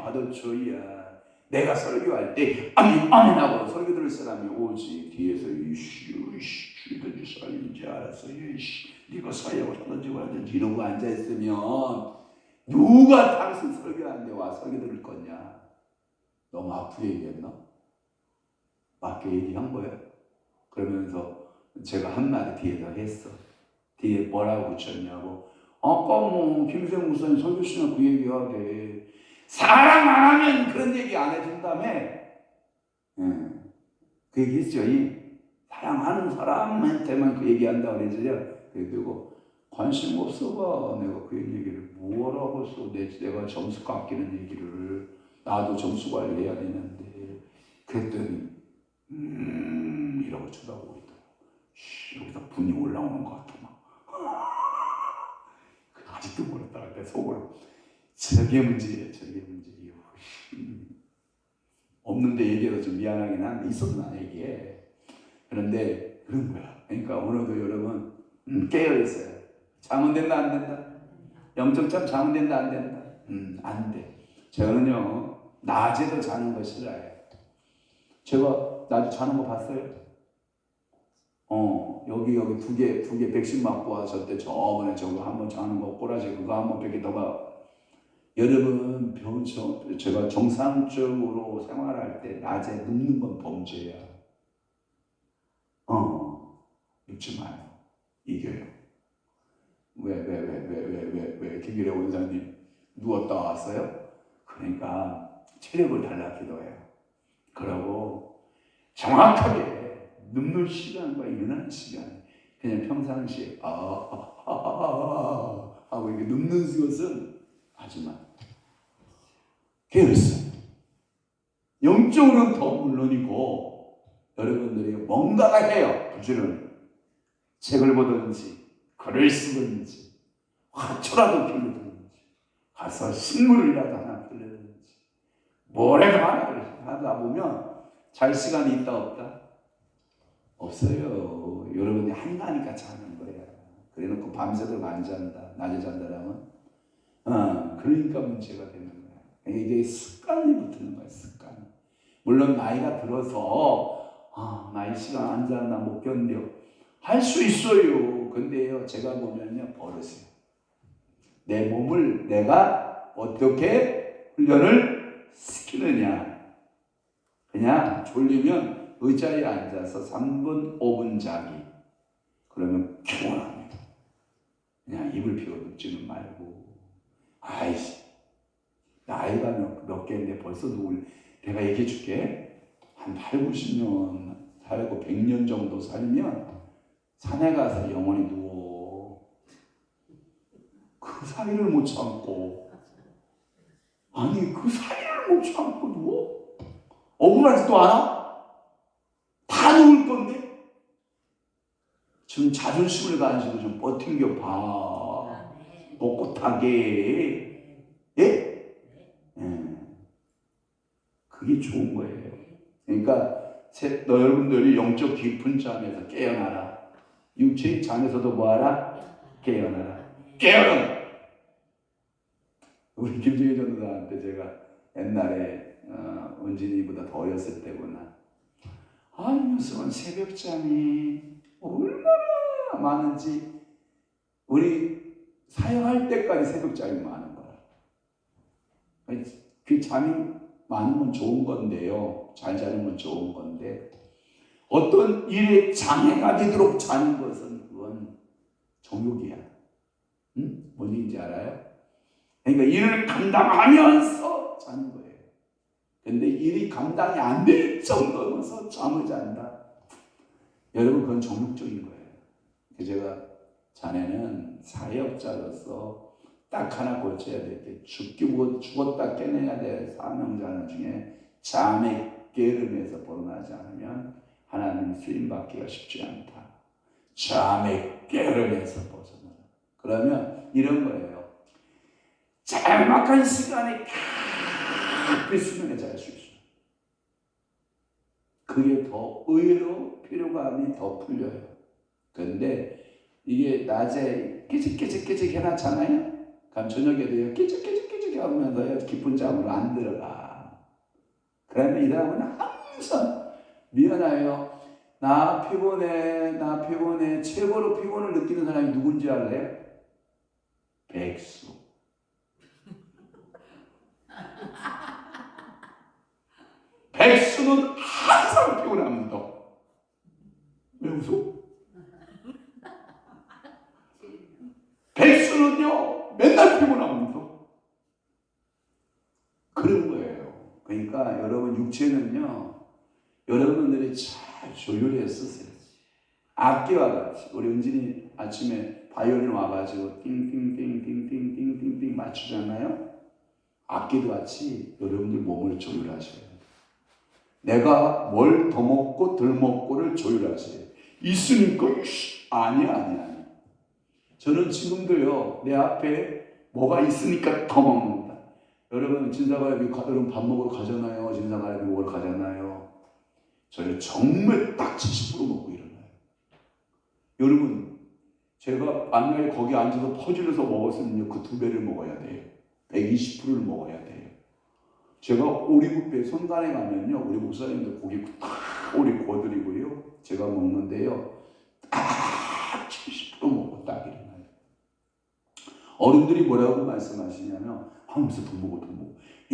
받아줘야 내가 설교할 때 아멘 하고 설교 들을 사람이 오지. 뒤에서 주든지 살린지 알았어요. 네가 사역을 하든지 말든지 이러고 앉아있으면 누가 당신 설교하는데 와 설교 들을 거냐? 너무 아프게 얘기했나? 맞게 얘기한 거예요. 그러면서 제가 한마디 뒤에다 했어. 뒤에 뭐라고 붙였냐고. 아까 뭐 김수영 목사님 설교 시간 그 얘기하대. 사랑 안 하면 그런 얘기 안 해준다며. 그 얘기 했죠. 사랑하는 사람한테만 그 얘기한다고 그랬죠. 그리고 관심 없어 봐. 내가 그 얘기를 뭐라고 써. 내가 점수 깎이는 얘기를. 나도 점수 관리해야 되는데. 그랬더니 이러고 쳐다보고 있더라. 여기서 분이 올라오는 것 같아. 아직도 모르다가 내 속으로 저게 문제예요. 없는데 얘기해서 좀 미안하긴 한데 있어도 나 얘기해. 그런데 그런 거야. 그러니까 오늘도 여러분 깨어있어요. 잠은 된다 안 된다? 영적잠 잠은 된다 안 된다? 안 돼. 저는요 낮에도 자는 거 싫어해요. 제가 낮에 자는 거 봤어요? 여기 두 개 백신 맞고 와서 때 저번에 저거 한번 자는 거 꼬라지 그거 한번 뺏기 더가. 여러분 제가 정상적으로 생활할 때 낮에 눕는 건 범죄야. 눕지 마요. 이겨요. 왜 김기래 원장님 누웠다 왔어요? 그러니까 체력을 달라 기도해요. 그러고 정확하게 눕는 시간과 일어나는 시간 그냥 평상시에 하고 이렇게 눕는 것은 하지만 깨어있어요. 영적으로는 더 물론이고 여러분들이 뭔가가 해요. 부지런히 책을 보든지 글을 쓰든지 화초라도 피우든지 가서 식물이라도 하나 피우든지 뭐라도 하다 보면 잘 시간이 있다 없다? 없어요. 여러분이 한가니까 자는 거야. 그래놓고 밤새도록 안 잔다. 낮에 잔다라면 그러니까 문제가 되는 거야. 이게 습관이 붙는 거야. 습관. 물론 나이가 들어서 나이 시간 안 잔다 못 견뎌 할 수 있어요. 근데요 제가 보면요 버릇이에요. 내 몸을 내가 어떻게 훈련을 시키느냐. 그냥 졸리면 의자에 앉아서 3분 5분 자기. 그러면 피곤합니다. 그냥 입을 피워 눕지는 말고. 아이씨 나이가 몇 개인데 벌써 내가 얘기해 줄게. 한 8, 90년 살고 100년 정도 살면 산에 가서 영원히 누워. 그 사이를 못 참고 아니 그 사이를 못 참고 누워? 억울하지도 않아? 다 누울 건데? 좀 자존심을 가지고 좀 버팅겨 봐. 꼿꼿하게. 예? 예. 그게 좋은 거예요. 그러니까 여러분들이 영적 깊은 잠에서 깨어나라. 육체의 잠에서도 뭐하라? 깨어나라. 깨어나! 우리 김정희 전도사한테 제가 옛날에 은진이보다 더 어렸을 때구나. 아, 요즘은 새벽잠이 얼마나 많은지 우리 사역할 때까지 새벽잠이 많은 거야. 그 잠이 많으면 좋은 건데요. 잘 자는 건 좋은 건데 어떤 일에 장애가 되도록 자는 것은 그건 정욕이야. 응? 뭔 얘기인지 알아요? 그러니까 일을 감당하면서 자는 거예요. 근데 일이 감당이 안 될 정도면서 잠을 잔다. 여러분 그건 정욕적인 거예요. 제가 자네는 사역자로서 딱 하나 고쳐야 될 게 죽었다 깨내야 될 사명자는 중에 잠의 게으름에서 벗어나지 않으면 하나님 쓰임받기가 쉽지 않다. 잠의 게으름에서 벗어나라. 그러면 이런 거예요. 짤막한 시간에 깊이 수면에 잘 수 있어요. 그게 더 의외로 피로감이 더 풀려요. 그런데 이게 낮에 끼직끼직 해놨잖아요. 그럼 저녁에도요 끼직끼직 하면서요 깊은 잠으로 안 들어가. 그러면 이 사람은 항상 미안해요. 나 피곤해. 최고로 피곤을 느끼는 사람이 누군지 알아요? 백수. 백수는 항상 피곤합니다. 왜 웃어? 백수는요 맨날 피곤합니다. 그런 거예요. 그러니까 여러분 육체는요 여러분들이 잘 조율해 쓰세요. 악기와 같이 우리 은진이 아침에 바이올린 와가지고 띵띵띵띵띵띵띵띵 맞추잖아요. 악기도 같이 여러분들 몸을 조율하셔요. 내가 뭘 더 먹고 덜 먹고를 조율하세요. 있으니까 아니야. 저는 지금도요 내 앞에 뭐가 있으니까 더 먹는다. 여러분 진사갈비 여러분 밥 먹으러 가잖아요. 진사갈비 먹으러 가잖아요. 저는 정말 딱 70% 먹고 일어나요. 여러분 제가 만약에 거기 앉아서 퍼질러서 먹었으면요 그 2배를 먹어야 돼요. 120%를 먹어야 돼요. 제가 오리뷔페 손간에 가면요 우리 목사님들 고기 딱 오리 구워드리고요 제가 먹는데요 딱 70% 먹고 딱 일어나요. 어른들이 뭐라고 말씀하시냐면 한무사 더 먹어.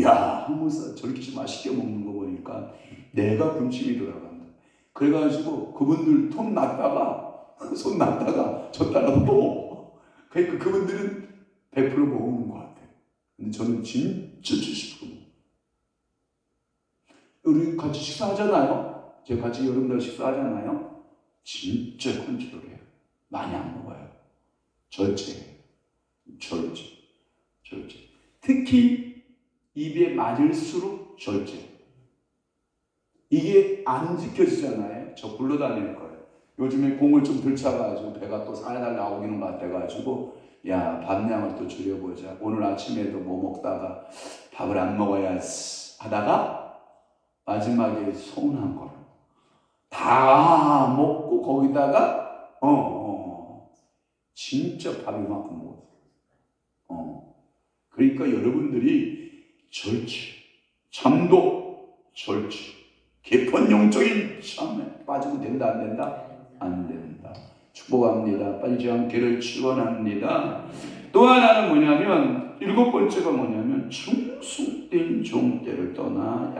야 한무사 저렇게 맛있게 먹는 거 보니까 내가 군침이 돌아간다. 그래가지고 그분들 손 놨다가 저 따라서 또 먹어. 그러니까 그분들은 100% 먹는 것 같아요. 근데 저는 진짜 70% 먹어요. 우리 같이 식사하잖아요. 제가 같이 여러분들 식사하잖아요. 진짜 컨트롤해요. 많이 안 먹어요. 절제해요. 절제. 특히 입에 맞을수록 절제. 이게 안 지켜지잖아요. 저 굴러다닐 거예요. 요즘에 공을 좀 들쳐가지고 배가 또 살살 나오기는 것 같아가지고 야 밥량을 또 줄여보자. 오늘 아침에도 뭐 먹다가 밥을 안 먹어야지 하다가 마지막에 서운한 거로 다 먹고 거기다가 진짜 밥 이만큼 먹었어요. 그러니까 여러분들이 절제, 잠도 절제, 깊은 영적인 잠에 빠지면 된다 안 된다? 안 된다. 축복합니다. 빠지지 않기를 축원합니다. 또 하나는 뭐냐면 7번째가 뭐냐면 충성된 종때를 떠나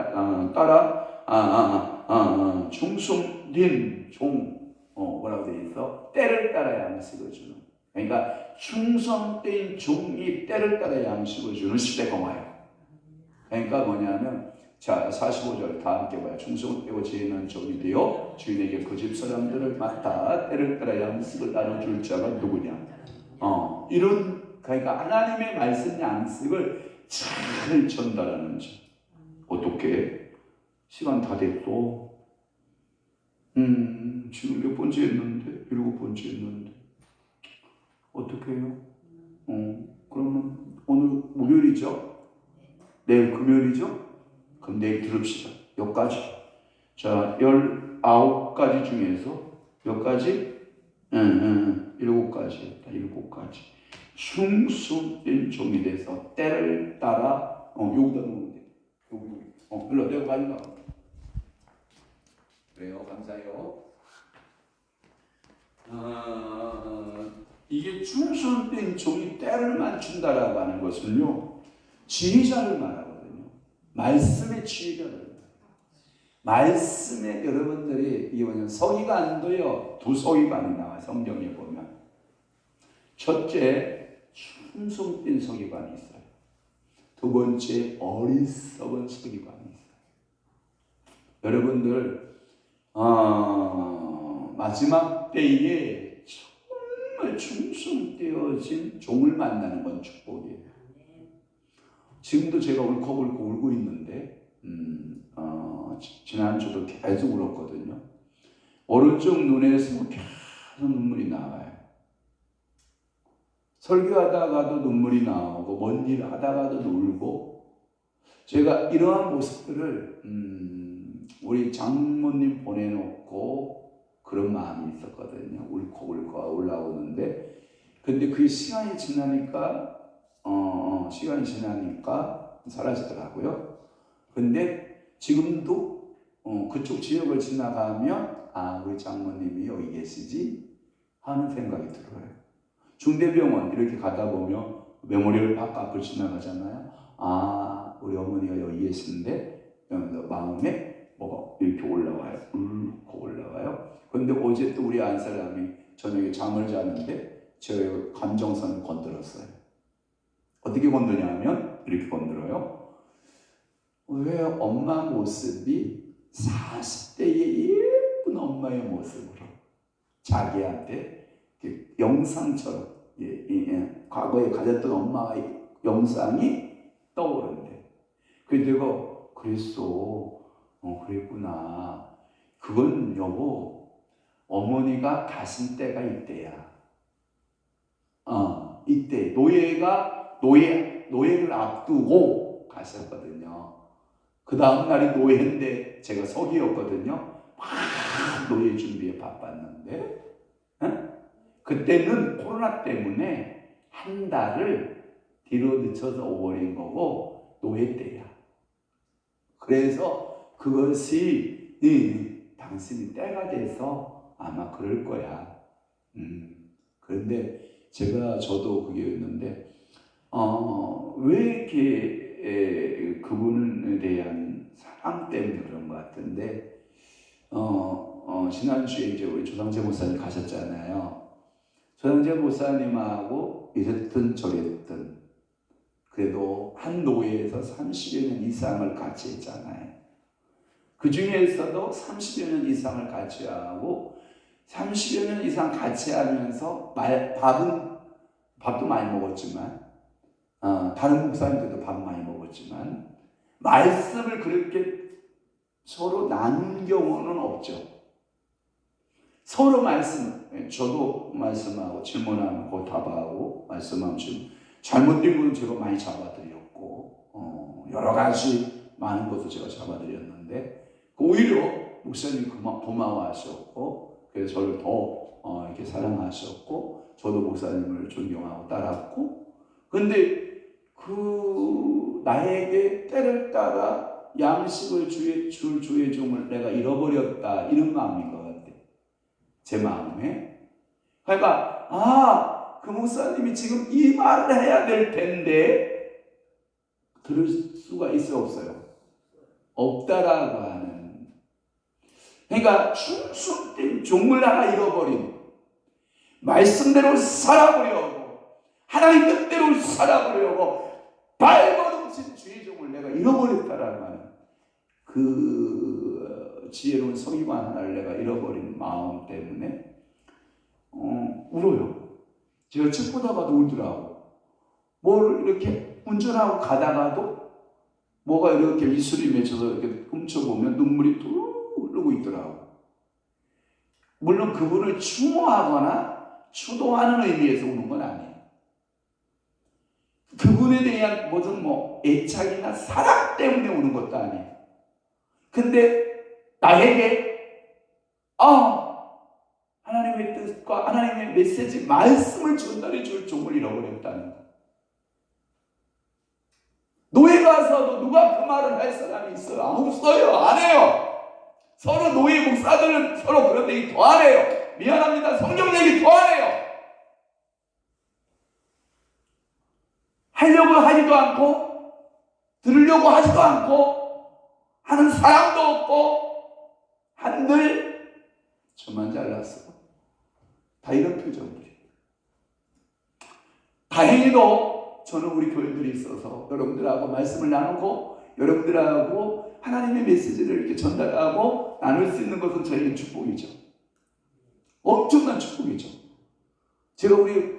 충성된 종 뭐라고 되어 있어? 때를 따라 양식을 주는. 그러니까 충성된 종이 때를 따라 양식을 주는 시대가 와요. 그러니까 뭐냐면 자 45절 다 함께 봐요. 충성되고 지혜는 종이 되어 주인에게 그 집 사람들을 맡아 때를 따라 양식을 나눠줄 자가 누구냐. 이런 그러니까 하나님의 말씀 양식을 잘 전달하는지. 어떻게? 시간 다 됐어. 지금 몇 번째 했는데? 7번째 했는데. 어떻게 해요? 그러면 오늘 목요일이죠? 내일 금요일이죠? 그럼 내일 들읍시다. 여기까지. 자, 19가지 중에서 몇 가지? 7가지. 7가지. 충성된 종이 돼서 때를 따라, 여기다 놓으면 돼. 여기. 일로 내가 많이 나가. 그래요. 감사해요. 이게 충성된 종이 때를 맞춘다라고 하는 것은요, 지휘자를 말하거든요. 말씀의 지휘자를. 말씀에 여러분들이 이거는 서기가 안 돼요. 두 서기관이 나와 성경에 보면. 첫째, 충성된 서기관이 있어요. 두 번째, 어리석은 서기관이 있어요. 여러분들 마지막 때에 정말 충성되어진 종을 만나는 건 축복이에요. 지금도 제가 울컥울컥 울고 있는데 지난주도 계속 울었거든요. 오른쪽 눈에서 계속 눈물이 나와요. 설교하다가도 눈물이 나오고 먼 일 하다가도 울고, 제가 이러한 모습들을 우리 장모님 보내놓고 그런 마음이 있었거든요. 울컥울컥 올라오는데, 근데 그 시간이 지나니까 사라지더라고요. 근데 지금도 그쪽 지역을 지나가면 우리 장모님이 여기 계시지 하는 생각이 들어요. 중대병원 이렇게 가다 보면 메모리얼 파크 앞을 지나가잖아요. 우리 어머니가 여기 계신데 마음에 뭐가 이렇게 올라와요. 울고 올라와요. 그런데 어제 또 우리 안사람이 저녁에 잠을 자는데 제 감정선을 건드렸어요. 어떻게 건드냐면 이렇게 건드려요. 왜 엄마 모습이 40대의 예쁜 엄마의 모습으로 자기한테 영상처럼 과거에 가졌던 엄마의 영상이 떠오른대. 그래서 내가 그랬어. 그랬구나. 그건 여보, 어머니가 가신 때가 이때야. 이때 노예를 앞두고 가셨거든요. 그 다음 날이 노예인데 제가 서기였거든요. 막 노예 준비에 바빴는데, 그때는 코로나 때문에 한 달을 뒤로 늦춰서 오버린 거고 노예 때야. 그래서 그것이 당신이 때가 돼서 아마 그럴 거야. 그런데 저도 그게 있는데 왜 이렇게 그분에 대한 사랑 때문에 그런 것 같은데 지난주에 이제 우리 조상재 목사님 가셨잖아요. 조상재 목사님하고 이랬든 저랬든 그래도 한 노예에서 30여 년 이상을 같이 했잖아요. 그 중에서도 30여 년 이상을 같이 하고 30여 년 이상 같이 하면서 밥도 많이 먹었지만 다른 목사님들도 밥 많이 먹었지만 말씀을 그렇게 서로 나눈 경우는 없죠. 서로 저도 말씀하고 질문하고 답하고 말씀하면 잘못된 것은 제가 많이 잡아드렸고 여러 가지 많은 것도 제가 잡아드렸는데 오히려 목사님이 고마워하셨고 그래서 저를 더 이렇게 사랑하셨고 저도 목사님을 존경하고 따랐고 근데 나에게 때를 따라 양식을 줄 주의 종을 내가 잃어버렸다 이런 마음인 것 같아요. 제 마음에. 그러니까 그 목사님이 지금 이 말을 해야 될 텐데 들을 수가 있어 없어요? 없다라고 하는. 그러니까 충성된 종을 하나 잃어버린 말씀대로 살아보려고 하나님 뜻대로 살아보려고 발버둥친 주의 종을 내가 잃어버렸다라고 하는 그 지혜로운 서기관 하나를 내가 잃어버린 마음 때문에 울어요. 제가 책 보다가도 울더라고. 뭘 이렇게 운전하고 가다가도 뭐가 이렇게 이슬이 맺혀서 이렇게 훔쳐보면 눈물이 뚝 흐르고 있더라고. 물론 그분을 추모하거나 추도하는 의미에서 우는 건 아니에요. 그분에 대한 무슨 애착이나 사랑 때문에 우는 것도 아니에요. 근데 나에게 하나님의 뜻과 하나님의 메시지, 말씀을 전달해 줄 종을 잃어버렸다는 거. 노예 가서도 누가 그 말을 할 사람이 있어요? 없어요. 안 해요. 서로 노예 목사들은 서로 그런 얘기 더 안 해요. 미안합니다. 성경 얘기 더 안 해요. 하려고 하지도 않고 들으려고 하지도 않고 하는 사람도 없고 한들 저만 잘났어. 다 이런 표정들이. 다행히도 저는 우리 교인들이 있어서 여러분들하고 말씀을 나누고 여러분들하고 하나님의 메시지를 이렇게 전달하고 나눌 수 있는 것은 저희의 축복이죠. 엄청난 축복이죠. 제가 우리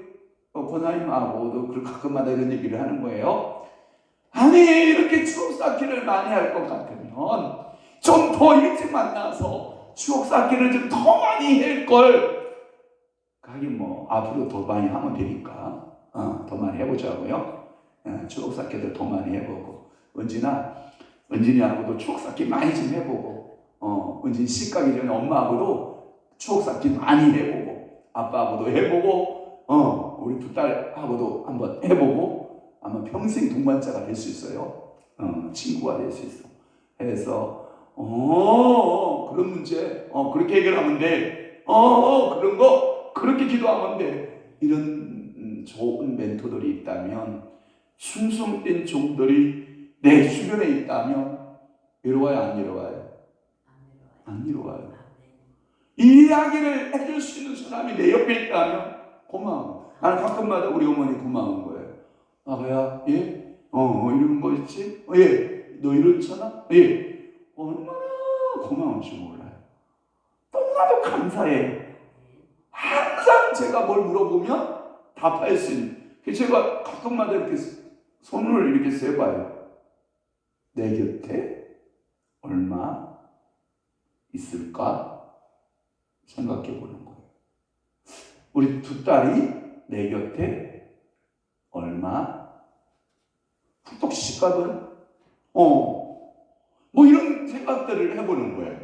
권사님하고도 가끔마다 이런 얘기를 하는 거예요. 아니, 이렇게 추억 쌓기를 많이 할 것 같으면 좀 더 일찍 만나서 추억 쌓기를 좀 더 많이 할걸. 하긴 앞으로 더 많이 하면 되니까 더 많이 해보자고요. 추억 쌓기를 더 많이 해보고, 은진이하고도 추억 쌓기 많이 좀 해보고, 은진이 시 가기 전에 엄마하고도 추억 쌓기 많이 해보고, 아빠하고도 해보고, 우리 두 딸하고도 한번 해보고, 아마 평생 동반자가 될 수 있어요. 친구가 될 수 있어. 해서 그런 문제 그렇게 해결하면 돼. 그런 거 그렇게 기도하면 돼. 이런 좋은 멘토들이 있다면, 충성된 종들이 내 주변에 있다면 외로워요, 안 외로워요? 안 외로워요. 이 이야기를 해줄 수 있는 사람이 내 옆에 있다면 고마워. 나는 가끔마다 우리 어머니 고마운 거예요. 아가야, 예? 이런 거 있지? 예. 너 이렇잖아? 예. 얼마나 고마운지 몰라요. 너무나도 감사해요. 항상 제가 뭘 물어보면 답할 수 있는. 제가 가끔마다 이렇게 손을 이렇게 세봐요. 내 곁에 얼마 있을까 생각해 보는 거예요. 우리 두 딸이 내 곁에 얼마, 훅 시집가든 이런 생각들을 해보는 거예요.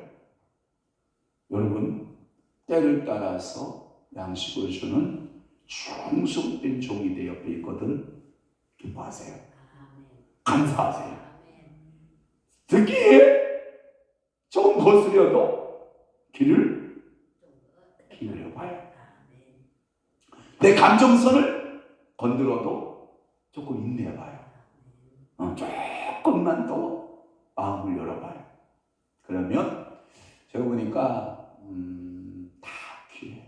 여러분, 때를 따라서 양식을 주는 충성된 종이 내 옆에 있거든. 기뻐하세요. 감사하세요. 듣기에 조금 거스려도 길을 기울여봐요. 내 감정선을 건드려도 조금 인내해봐요. 조금만 더 마음을 열어봐요. 그러면 제가 보니까 다 귀해요.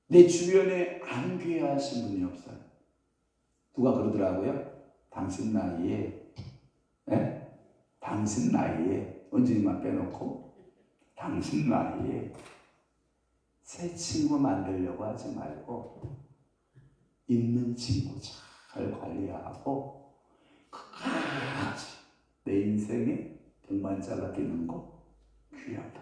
내 주변에 안 귀하신 분이 없어요. 누가 그러더라고요. 당신 나이에 은진이만 빼놓고 당신 나이에 새 친구 만들려고 하지 말고 있는 친구 잘 관리하고 끝까지 내 인생의 동반자가 되는 거 귀하다.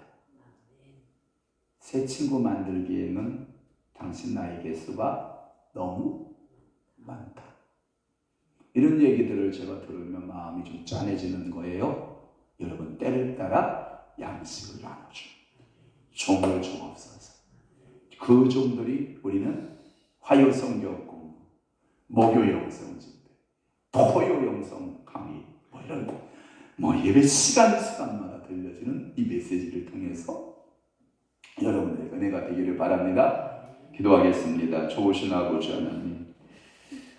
새 친구 만들기에는 당신 나이 개수가 너무 많다. 이런 얘기들을 제가 들으면 마음이 좀 짠해지는 거예요. 여러분, 때를 따라 양식을 나눠줘. 종을 주옵소서. 그 종들이 우리는 화요성 교육공부, 목요 영성 집회, 토요 영성 강의, 이런 예배 시간마다 들려지는 이 메시지를 통해서 여러분들의 은혜가 되기를 바랍니다. 기도하겠습니다. 좋으신 아버지 하나님,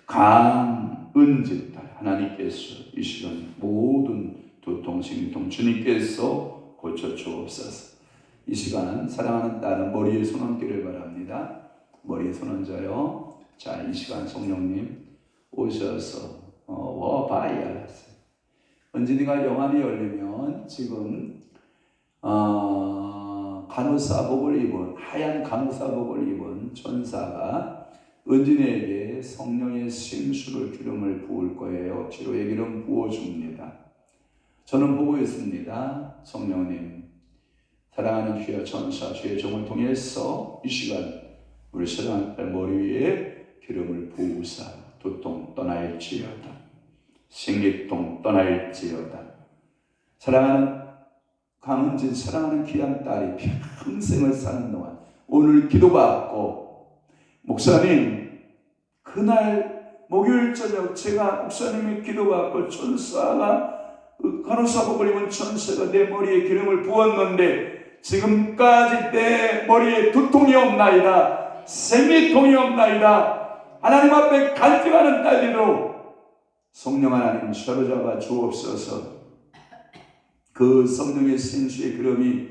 강은진 딸 하나님께서 이 시간 모든 두통, 심통 주님께서 고쳐주옵소서. 이 시간 사랑하는 딸은 머리에 손 얹기를 바랍니다. 머리에 손 얹어요. 자, 이 시간 성령님 오셔서 와봐야 은진이가 영안이 열리면 지금 간호사복을 입은, 하얀 간호사복을 입은 천사가 은진이에게 성령의 생수를 기름을 부을 거예요. 치료의 기름 부어줍니다. 저는 보고 있습니다. 성령님, 사랑하는 주여 천사, 주의 종을 통해서 이 시간 우리 사랑하는 딸 머리 위에 기름을 부으사 두통 떠날지어다. 생리통 떠날지어다. 사랑하는 강은진, 사랑하는 귀한 딸이 평생을 사는 동안 오늘 기도받고, 목사님, 그날 목요일 저녁 제가 목사님의 기도받고 천사가, 간호사복 입은 천사가 내 머리에 기름을 부었는데 지금까지 내 머리에 두통이 없나이다, 생리통이 없나이다. 하나님 앞에 간증하는 딸들로 성령 하나님 사로잡아 주옵소서. 그 성령의 생수의 기름이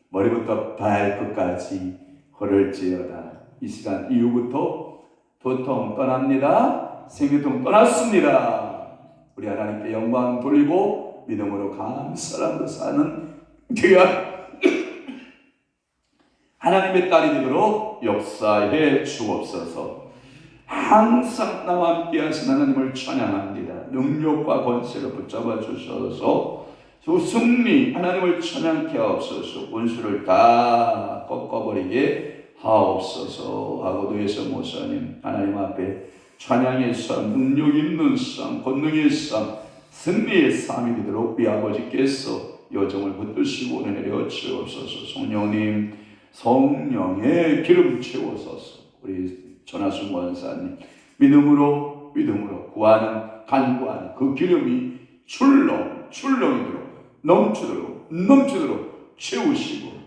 머리부터 발끝까지 흐를지어다. 이 시간 이후부터 두통 떠납니다. 생리통 떠났습니다. 우리 하나님께 영광 돌리고 믿음으로 감사하며 사는 귀한 하나님의 딸이 되도록 역사해 주옵소서. 항상 나와 함께 하신 하나님을 찬양합니다. 능력과 권세를 붙잡아 주셔서 승리, 하나님을 찬양케 하옵소서. 원수를 다 꺾어버리게 하옵소서 하고, 도에서 목사님 하나님 앞에 찬양의 삶, 능력 있는 삶, 권능의 삶, 승리의 삶이 되도록 우리 아버지께서 여정을 붙드시고 내려 주옵소서. 성령님, 성령의 기름 채워소서. 우리 전하순 권사님, 믿음으로 구하는, 간구하는 그 기름이 출렁이도록 넘치도록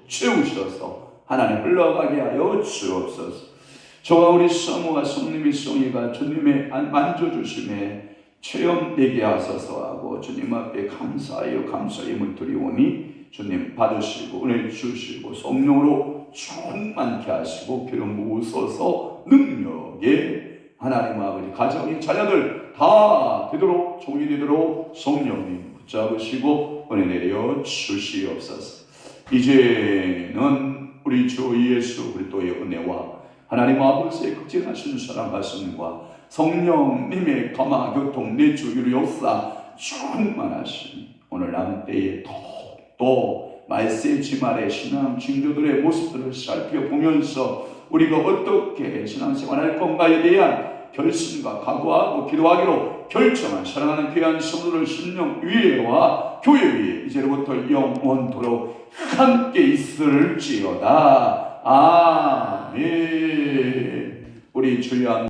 채우셔서 하나님 흘러가게 하여 주옵소서. 저와 우리 성우와 성님이 성이가 주님의 만져주심에 체험되게 하소서 하고, 주님 앞에 감사하여 감사의 드리오니 주님 받으시고 은혜 주시고 성령으로 충만케 하시고 기름 부으소서. 능력에 하나님 아버지 가정의 자녀들 다 되도록, 종이 되도록 성령님 붙잡으시고 은혜 내려 주시옵소서. 이제는 우리 주 예수 그리스도의 은혜와 하나님 아버지의 극진하신 사랑 말씀과 성령님의 감화 교통 내주유로 역사 충만하신 오늘 남은 때에 또 말세 지말의 신앙 증조들의 모습들을 살펴보면서 우리가 어떻게 신앙생활할 건가에 대한 결심과 각오하고 기도하기로 결정한 사랑하는 귀한 성도들 심령 위에와 교회 위에 이제로부터 영원토록 함께 있을지어다. 아멘. 우리 주여